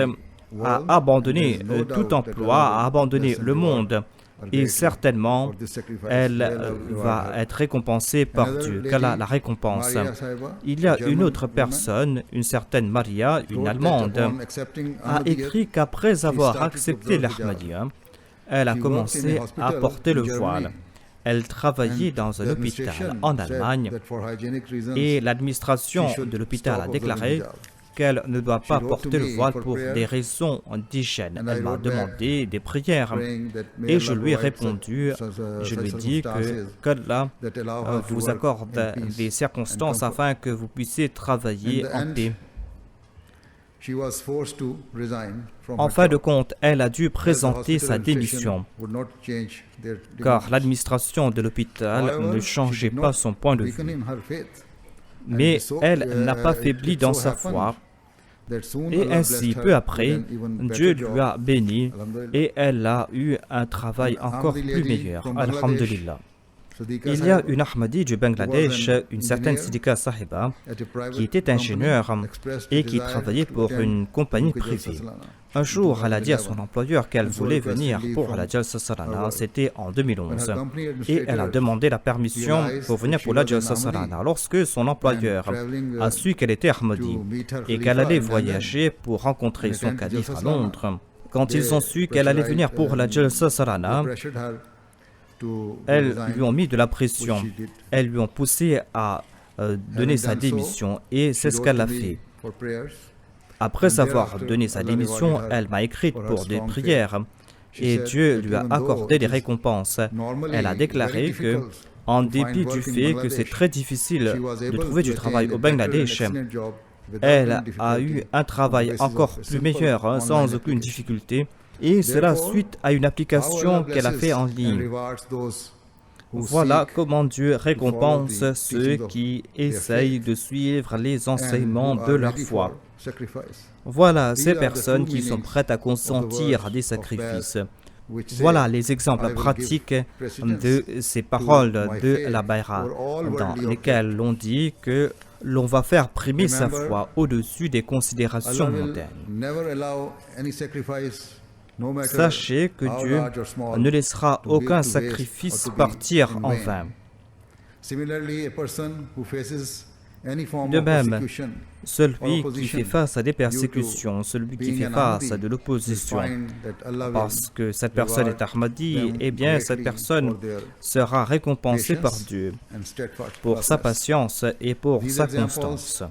à abandonner tout emploi, à abandonner le monde. Et certainement, elle va être récompensée par Dieu. Qu'Allah la récompense. Il y a une autre personne, une certaine Maria, une Allemande, a écrit qu'après avoir accepté l'Ahmadiyya, elle a commencé à porter le voile. Elle travaillait dans un hôpital en Allemagne et l'administration de l'hôpital a déclaré qu'elle ne doit pas porter le voile pour des raisons d'hygiène. Elle m'a demandé des prières et je lui ai répondu, je lui ai dit qu'Allah vous accorde des circonstances afin que vous puissiez travailler en paix. En fin de compte, elle a dû présenter sa démission, car l'administration de l'hôpital ne changeait pas son point de vue. Mais elle n'a pas faibli dans sa foi, et ainsi, peu après, Dieu lui a béni et elle a eu un travail encore plus meilleur. Alhamdulillah. Il y a une Ahmadi du Bangladesh, une certaine Siddiqa Sahiba, qui était ingénieure et qui travaillait pour une compagnie privée. Un jour, elle a dit à son employeur qu'elle voulait venir pour la Jalsa Salana, c'était en 2011, et elle a demandé la permission pour venir pour la Jalsa Salana. Lorsque son employeur a su qu'elle était Ahmadi et qu'elle allait voyager pour rencontrer son calife à Londres, quand ils ont su qu'elle allait venir pour la Jalsa Salana, elles lui ont mis de la pression, elles lui ont poussé à donner sa démission et c'est ce qu'elle a fait. Après avoir donné sa démission, elle m'a écrit pour des prières et Dieu lui a accordé des récompenses. Elle a déclaré que, en dépit du fait que c'est très difficile de trouver du travail au Bangladesh, elle a eu un travail encore plus meilleur sans aucune difficulté. Et cela suite à une application qu'elle a fait en ligne. Voilà comment Dieu récompense ceux qui essayent de suivre les enseignements de leur foi. Voilà ces personnes qui sont prêtes à consentir des sacrifices. Voilà les exemples pratiques de ces paroles de la Bayra, dans lesquelles l'on dit que l'on va faire primer sa foi au-dessus des considérations mondaines. Sachez que Dieu ne laissera aucun sacrifice partir en vain. De même, celui qui fait face à des persécutions, celui qui fait face à de l'opposition, parce que cette personne est Ahmadi, eh bien cette personne sera récompensée par Dieu pour sa patience et pour sa constance.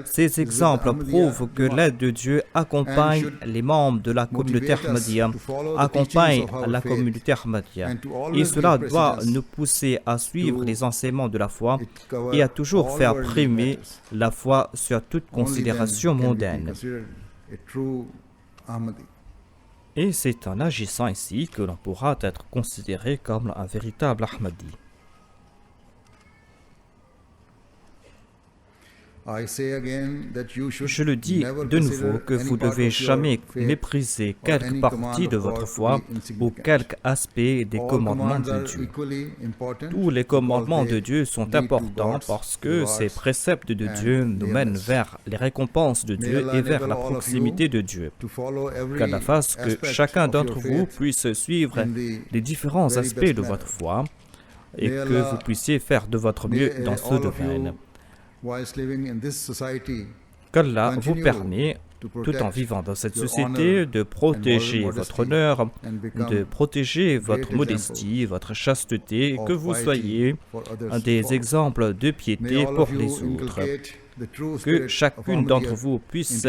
Ces exemples prouvent que l'aide de Dieu accompagne les membres de la communauté Ahmadiyya, accompagne la communauté Ahmadiyya. Et cela doit nous pousser à suivre les enseignements de la foi et à toujours faire primer la foi sur toute considération mondaine. Et c'est en agissant ainsi que l'on pourra être considéré comme un véritable Ahmadi. Je le dis de nouveau que vous ne devez jamais mépriser quelque partie de votre foi ou quelque aspect des commandements de Dieu. Tous les commandements de Dieu sont importants parce que ces préceptes de Dieu nous mènent vers les récompenses de Dieu et vers la proximité de Dieu. Qu'Allah fasse que chacun d'entre vous puisse suivre les différents aspects de votre foi et que vous puissiez faire de votre mieux dans ce domaine. Qu'Allah vous permet, tout en vivant dans cette société, de protéger votre honneur, de protéger votre modestie, votre chasteté, que vous soyez des exemples de piété pour les autres. Que chacune d'entre vous puisse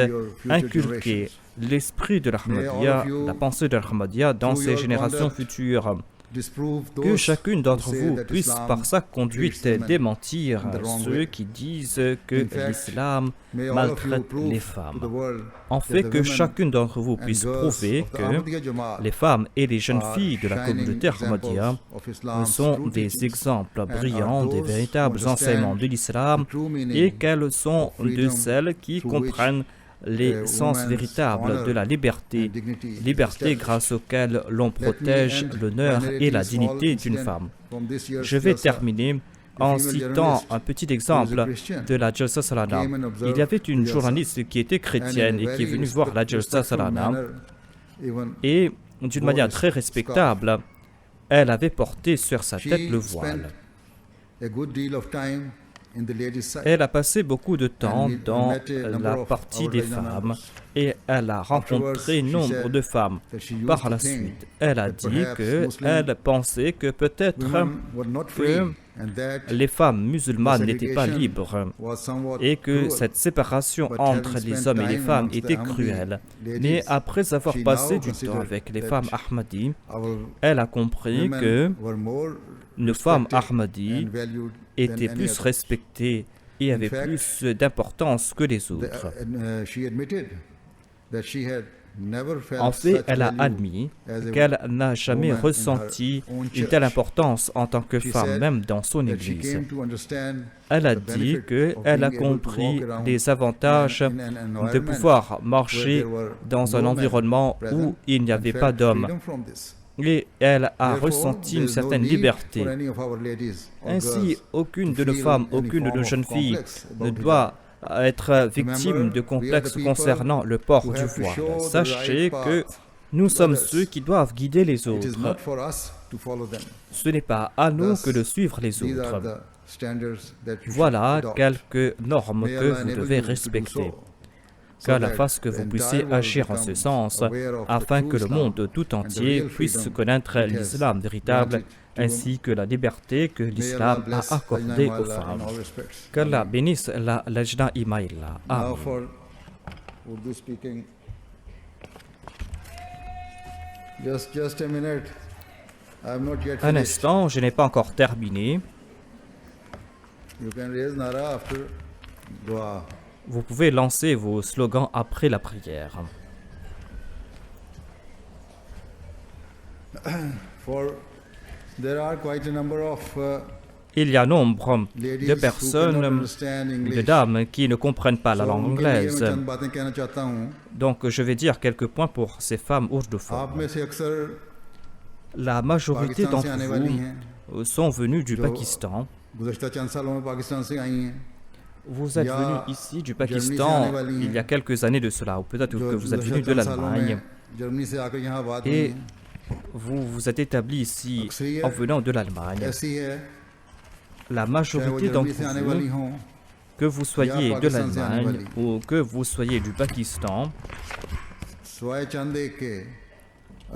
inculquer l'esprit de l'Ahmadiyya, la pensée de l'Ahmadiyya dans ses générations futures. Que chacune d'entre vous puisse par sa conduite démentir ceux qui disent que l'islam maltraite les femmes. En fait, que chacune d'entre vous puisse prouver que les femmes et les jeunes filles de la communauté Ahmadiyya sont des exemples brillants des véritables enseignements de l'islam et qu'elles sont de celles qui comprennent l'essence véritable de la liberté, liberté grâce auquel l'on protège l'honneur et la dignité d'une femme. Je vais terminer en citant un petit exemple de la Jalsa Salana. Il y avait une journaliste qui était chrétienne et qui est venue voir la Jalsa Salana et d'une manière très respectable, elle avait porté sur sa tête le voile. Elle a passé beaucoup de temps dans la partie des femmes et elle a rencontré nombre de femmes. Par la suite, elle a dit qu'elle pensait que peut-être que les femmes musulmanes n'étaient pas libres et que cette séparation entre les hommes et les femmes était cruelle. Mais après avoir passé du temps avec les femmes Ahmadi, elle a compris que nos femmes Ahmadi étaient plus respectées et avaient plus d'importance que les autres. En fait, elle a admis qu'elle n'a jamais ressenti une telle importance en tant que femme, même dans son église. Elle a dit qu'elle a compris les avantages de pouvoir marcher dans un environnement où il n'y avait pas d'hommes. Et elle a ressenti une certaine liberté. Ainsi, aucune de nos femmes, aucune de nos jeunes filles ne doit être victime de complexes concernant le port du voile. Sachez que nous sommes ceux qui doivent guider les autres. Ce n'est pas à nous que de suivre les autres. Voilà quelques normes que vous devez respecter. Qu'Allah fasse que vous puissiez agir en ce sens, afin que le monde tout entier puisse connaître l'islam véritable, ainsi que la liberté que l'islam a accordée aux femmes. Qu'Allah bénisse la Lajna Imaïla. Amen. Un instant, je n'ai pas encore terminé. Vous pouvez lancer vos slogans après la prière. Il y a nombre de personnes, de dames qui ne comprennent pas la langue anglaise. Donc je vais dire quelques points pour ces femmes ourdophones. La majorité d'entre vous sont venus du Pakistan. Vous êtes venu ici du Pakistan il y a quelques années de cela, ou peut-être que vous êtes venu de l'Allemagne. Germany से आकर यहाँ आबाद हुई et हैं, vous vous êtes établi ici en venant de l'Allemagne. ऐसी है La चाहे वो majorité जर्मनी से d'entre आने vous, वाली हों que vous soyez de Pakistan से आने l'Allemagne ou que vous soyez du Pakistan, सवाए चंद एक के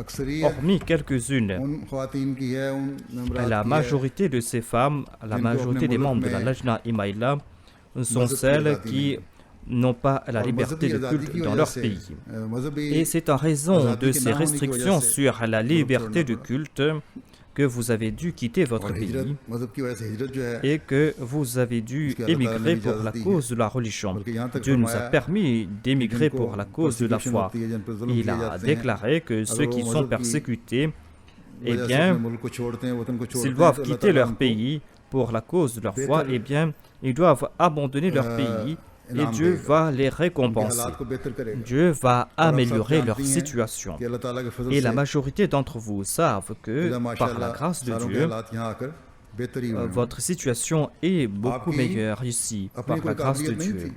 अक्सरियत hormis quelques-unes, उन ख्वातीन की है, उन la नम्रात की है majorité de ces femmes, la majorité des membres de la Lajna Imaïla sont celles qui n'ont pas la और liberté मजहबी de आज़ादी culte की dans वजह leur से pays. मजहबी Et c'est en raison आज़ादी de के ces ना होने की restrictions वजह से sur la liberté de छोड़ना culte que vous avez dû quitter votre और हिजरत pays मजहब की वजह से हिजरत जो है et que vous avez dû Parce que Allah émigrer Ta'ala pour nous la a cause de la religion. बल्कि यहाँ तक Dieu nous a फरमाया permis d'émigrer जिनको pour la cause de la persécution foi. होती है, जिन पर जुल्म Il किए a जाते हैं, déclaré que ceux अगर qui वो sont मजहब की persécutés, eh वजह से bien, अपने मुल्क को छोड़ते हैं, वतन को छोड़ते s'ils हैं, doivent तो अल्लाह quitter ताला leur उनको pays pour la cause de leur foi, बेहतर eh bien, ils doivent abandonner leur pays et इनाम Dieu देगा। va les उनके récompenser. हालात को बेहतर करेगा Dieu va और आप सब améliorer leur जानती हैं situation. कि अल्लाह ताला के फजल Et la से majorité d'entre vous savent que, इल्ला par la माशाअल्लाह grâce de सारों के Dieu, हालात यहाँ आकर बेहतर ही हुए हैं। votre situation est beaucoup आपकी meilleure ici, अपनी par la कोई grâce de काबिलियत नहीं Dieu.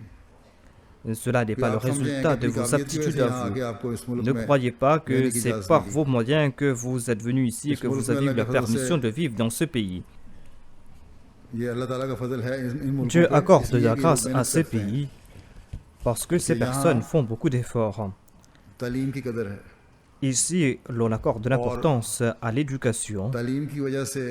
थी Cela n'est कि pas le आप समझें कि résultat de अपनी vos काबिलियत की वजह aptitudes से à यहाँ आके vous. आपको इस मुल्क Ne में croyez pas que रहने की c'est इजाज़त par दी। vos moyens que vous êtes venu ici et que vous avez eu la permission de vivre dans ce pays. ये अल्लाह ताला का फजल है इन मुल्कों Dieu पे, accorde de इसलिए la कि grâce लोग à मेहनत ces करते हैं। pays parce que ces यहाँ personnes font beaucoup d'efforts. तालीम की कदर है, Ici, l'on accorde de l'importance à l'éducation तालीम की वजह से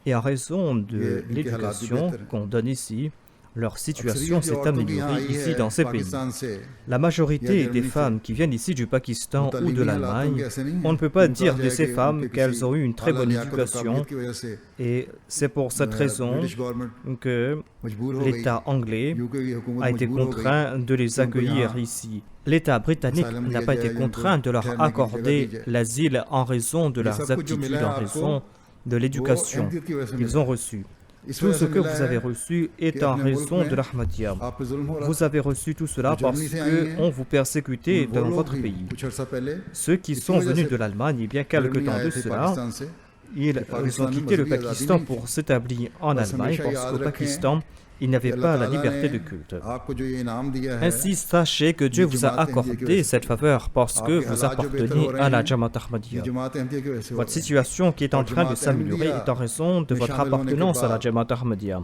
et en raison de इनके हालात भी l'éducation बेहतर हैं। qu'on donne ici, leur situation अक्सरियत जो s'est औरतों की यहाँ améliorée आई ici है dans ces pays. पाकिस्तान से, La majorité Il y a des des femmes qui viennent ici du Pakistan ou de मुतल्लिमी हालातों l'Allemagne, के ऐसे नहीं हैं। on ne peut pas उनको dire कहा de जाए ces कि femmes उनके qu'elles किसी ont eu une très आला bonne लियाकत और éducation काबिलियत की वजह से et c'est pour cette raison British government que मजबूर हो गई, l'État anglais यूके की हुकूमत a été मजबूर हो गई contraint de les accueillir ici. L'État britannique asylum n'a दिया pas जाए, été इनको contraint de leur ठहरने की जगह accorder दी जाए। l'asile en raison de ये leurs सब कुछ जो aptitudes, मिला है en आपको, raison de वो l'éducation अहमियत की वजह से qu'ils मिला ont है। reçue. इस Tout वजह ce से que मिला vous avez है reçu est कि en अपने raison मुल्क de में l'Ahmadiyya. आप पे जुल्म हो रहा Vous avez reçu tout cela जो parce जर्मनी से आई हैं, qu'on vous persécutait वो dans लोग votre भी pays. कुछ अर्सा पहले Ceux qui इसी sont वजह venus से de l'Allemagne, eh bien quelque Germany temps आए de थे cela, पाकिस्तान से ils पाकिस्तान ont में quitté le मजहबी आज़ादी Pakistan नहीं थी। pour s'établir en बस Allemagne हमेशा parce याद qu'au रखें Pakistan, il n'avait कि pas अल्लाह la ताला liberté de ने culte. आपको जो ये इनाम दिया है Ainsi, sachez que Dieu vous a accordé cette faveur parce que vous appartenez à la Jamaat ये Ahmadiyya. जमात अहमदिया की वजह से हो Votre रहा है। situation qui est en train de s'améliorer est en raison de votre appartenance à la Jamaat Ahmadiyya.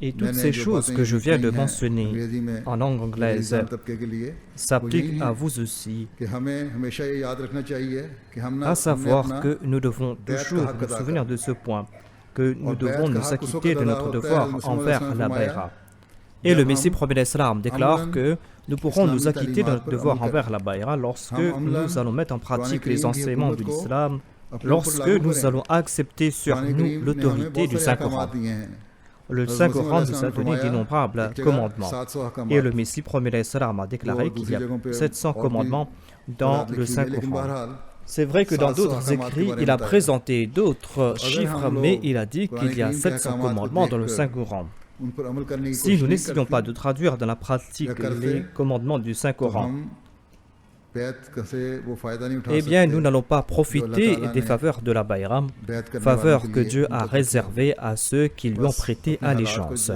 Et toutes ces choses que je viens de mentionner अंग्रेजी में en langue anglaise इंसान तबके के लिए s'appliquent à vous aussi, कि हमें हमेशा ये याद रखना चाहिए कि हम ना à savoir हमने अपना que nous devons toujours nous souvenir de ce point, que nous devons nous acquitter de notre devoir envers la Bayra. Et le Messie premier l'Islam déclare que nous pourrons nous acquitter de notre devoir envers la Bayra lorsque nous allons mettre en pratique les enseignements de l'Islam, lorsque nous allons accepter sur nous l'autorité du Saint-Coran. Le Saint-Coran nous a donné d'innombrables commandements. Et le Messie premier l'Islam a déclaré qu'il y a 700 commandements dans le Saint-Coran. C'est vrai que dans d'autres écrits, il a présenté d'autres chiffres, mais il a dit qu'il y a 700 commandements dans le Saint-Coran. Si nous n'essayons pas de traduire dans la pratique les commandements du Saint-Coran, eh bien, nous n'allons pas profiter des faveurs de la Bayra, faveurs que Dieu a réservées à ceux qui lui ont prêté allégeance.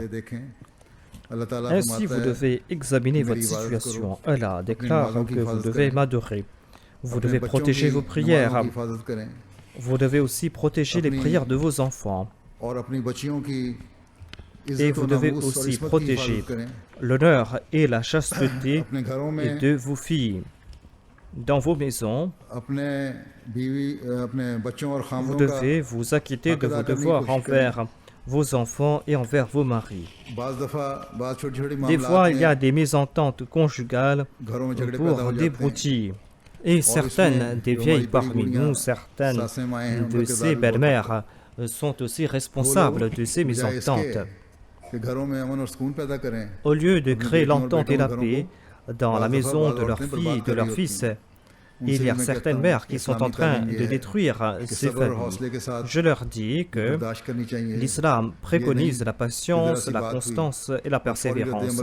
Ainsi, vous devez examiner votre situation. Allah déclare que vous devez m'adorer. Vous devez protéger vos prières. Vous devez aussi protéger les prières de vos enfants. Et vous devez aussi protéger l'honneur et la chasteté de vos filles. Dans vos maisons, vous devez vous acquitter de vos devoirs envers vos enfants et envers vos maris. Des fois, il y a des mésententes conjugales pour des broutilles. Et certaines des vieilles parmi nous, certaines de ces belles-mères sont aussi responsables de ces mésententes. Au lieu de créer l'entente et la paix dans la maison de leurs filles et de leurs fils, il y a certaines mères qui sont en train de détruire ces familles. Je leur dis que l'islam préconise la patience, la constance et la persévérance.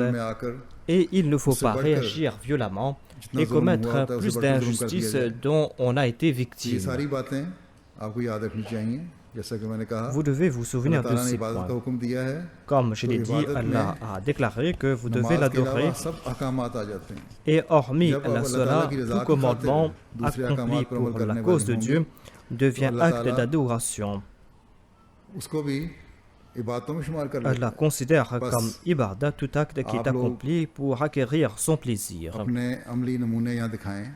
Et il ne faut pas réagir violemment et commettre plus d'injustices dont on a été victime. जैसा कि मैंने कहा Vous devez vous souvenir अल्लाह de ताला ने ces इबादत points. का हुक्म दिया है Comme je तो l'ai dit, इबादत Allah में a déclaré que vous devez नमाज के l'adorer अलावा सब अहकामात आ जाते हैं et hormis जब आप la अल्लाह ताला cela, की रजा tout की खातिर commandement दूसरे accompli अहकामात पर अमल pour la करने cause वाले de Dieu होंगे devient अल्लाह acte ताला d'adoration. उसको भी इबादतों में शुमार कर लेता Allah है considère बस comme ibadah tout acte qui est आप लोग accompli pour acquérir son plaisir. अपने अमली नमूने यहाँ दिखाएं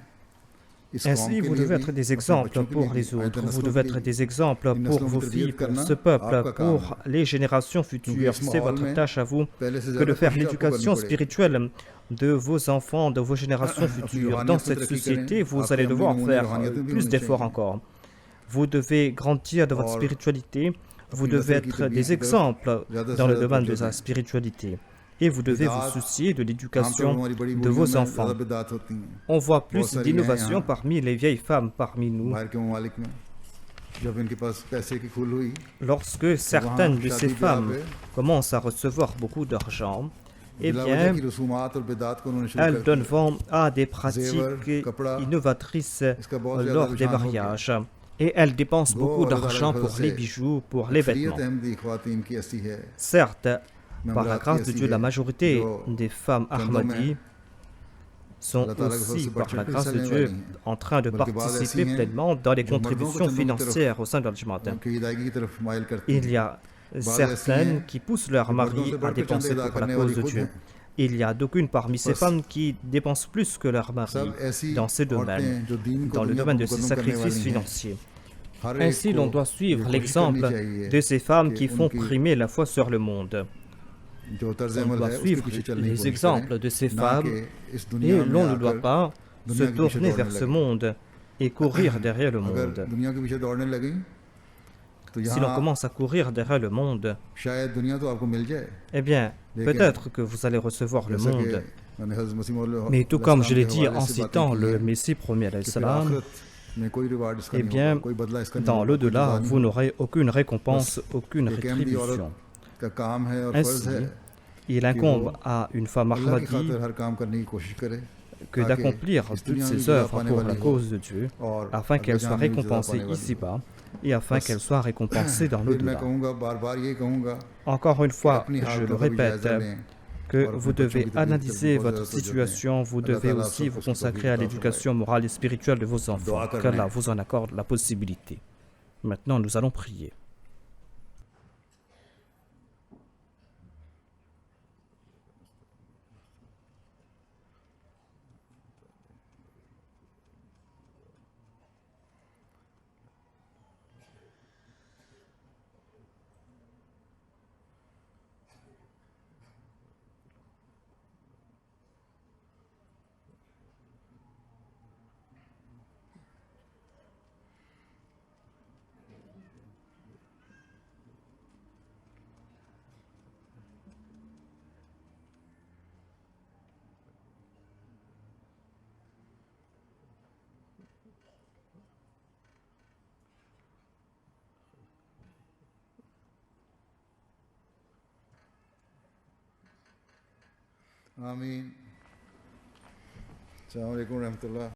इस कौम Ainsi, के vous लिए devez भी être des अपने exemples बच्चों के लिए pour भी les autres, आइंदा vous नस्लों devez के être लिए भी des exemples इन pour नस्लों की vos तरबियत filles, pour करना ce peuple, आपका काम है pour les générations क्योंकि futures. इस C'est माहौल votre में tâche à vous पहले से que de ज़्यादा faire कोशिश आपको करनी l'éducation पड़ेगी spirituelle de vos enfants, de vos générations अपनी futures. रूहानियत Dans में cette तरक्की société, करें vous आपके allez अमली devoir नमूने faire रूहानियत में भी plus होने d'efforts चाहिए encore. Vous devez grandir de votre और spiritualité, vous अपनी devez नस्ल की être तरबियत des की तरफ exemples ज़्यादा से dans le ज़्यादा domaine de तवज्जो la दें spiritualité. Et vous devez vous बिदात soucier de आमतौर पर l'éducation हमारी बड़ी de बोलियों vos में ज़्यादा enfants. बिदात होती हैं On voit बहुत plus सारी हैं d'innovation यहाँ parmi les vieilles femmes parmi nous. बाहर के ममालिक में जब इनके पास पैसे की खुल हुई Lorsque तो certaines वहाँ de ces शादी ब्याह femmes पे commencent à recevoir beaucoup d'argent, eh बिला वजह bien, की रसूमात और बिदात को उन्होंने शुरू elles कर donnent दिया vent à des जेवर pratiques कपड़ा innovatrices इसका बहुत ज़्यादा lors des रुझान हो गया mariages. Et elles dépensent गो beaucoup अल्लाह ताला d'argent की pour फजल les से bijoux, pour les अक्सरियत vêtements. अहमदी ख्वातीन की ऐसी है Certes, par la मेमोरात की grâce de ऐसी Dieu, la है majorité जो des femmes चंदों में Ahmadis sont अल्लाह ताला के फजल aussi, से बढ़ par la चढ़ के grâce हिस्सा de लेने Dieu, वाली हैं en train de बल्कि बाद ऐसी participer हैं pleinement dans les जो मर्दों को contributions चंदों की तरफ financières au sein de l'Ajmat. उनकी अदायगी की तरफ माइल करती Il y हैं a बाद ऐसी हैं certaines qui poussent leurs कि मर्दों maris से à बढ़कर चंदे dépenser अदा pour la करने cause वाली de खुद Dieu. हैं Il y a d'aucunes parmi ces बस femmes qui dépensent plus que leur mari सब ऐसी dans ces domaines, औरतें जो दीन को dans le दुनिया domaine पर de ces मुकद्दम करने sacrifices वाली हैं financiers. हर एक Ainsi, को l'on doit ये suivre कोशिश करनी l'exemple चाहिए de ces femmes कि qui font उनकी primer la foi sur le monde. जो तर्ज On अमल doit है उसके suivre पीछे चलने की les कोशिश exemples de ces करें ना femmes कि इस et दुनिया में l'on ne doit आकर pas se दुनिया के पीछे tourner दौड़ने vers ce लगे monde et courir derrière le अगर monde. दुनिया के पीछे दौड़ने लगी तो Si l'on यहाँ commence à courir derrière le monde, शायद दुनिया तो आपको मिल जाए eh bien, लेकिन peut-être que vous allez recevoir le जैसा कि monde. मैंने हज़रत मसीह मौला Mais tout comme je l'ai के dit हवाले en से बातें citant की le हैं Messie premier कि फिर salam, आखिरत में कोई रिवार्ड इसका eh नहीं bien, होगा कोई बदला इसका नहीं dans होगा कोई l'au-delà, जज़ा नहीं vous होगा n'aurez aucune récompense, aucune एक अहमदी औरत rétribution. का काम है और फर्ज Ainsi, है il incombe à une femme अल्लाह की Ahmadi खातिर हर काम करने की कोशिश करे que ताकि d'accomplir इस toutes दुनिया में ses जज़ा œuvres पाने pour वाली la हो cause de Dieu, और afin qu'elle soit अगले जहान में भी जज़ा récompensée पाने वाली ici-bas हो। et afin बस qu'elle soit récompensée dans फिर मैं l'au-delà. कहूँगा बार बार यही कहूँगा Encore une कि fois, अपनी je हालत le का कभी répète, जायजा लें que और vous अपने बच्चों devez की तरबियत की analyser बहुत votre ज़्यादा तवज्जो दें situation, vous अल्लाह devez ताला aussi सब vous उसको consacrer तौफीक à अता l'éducation morale et spirituelle de vos दुआ enfants, कर qu'Allah लें vous en accorde la possibilité. Maintenant, nous allons prier. आमीन। अस्सलाम वालेकुम रहमतुल्लाह।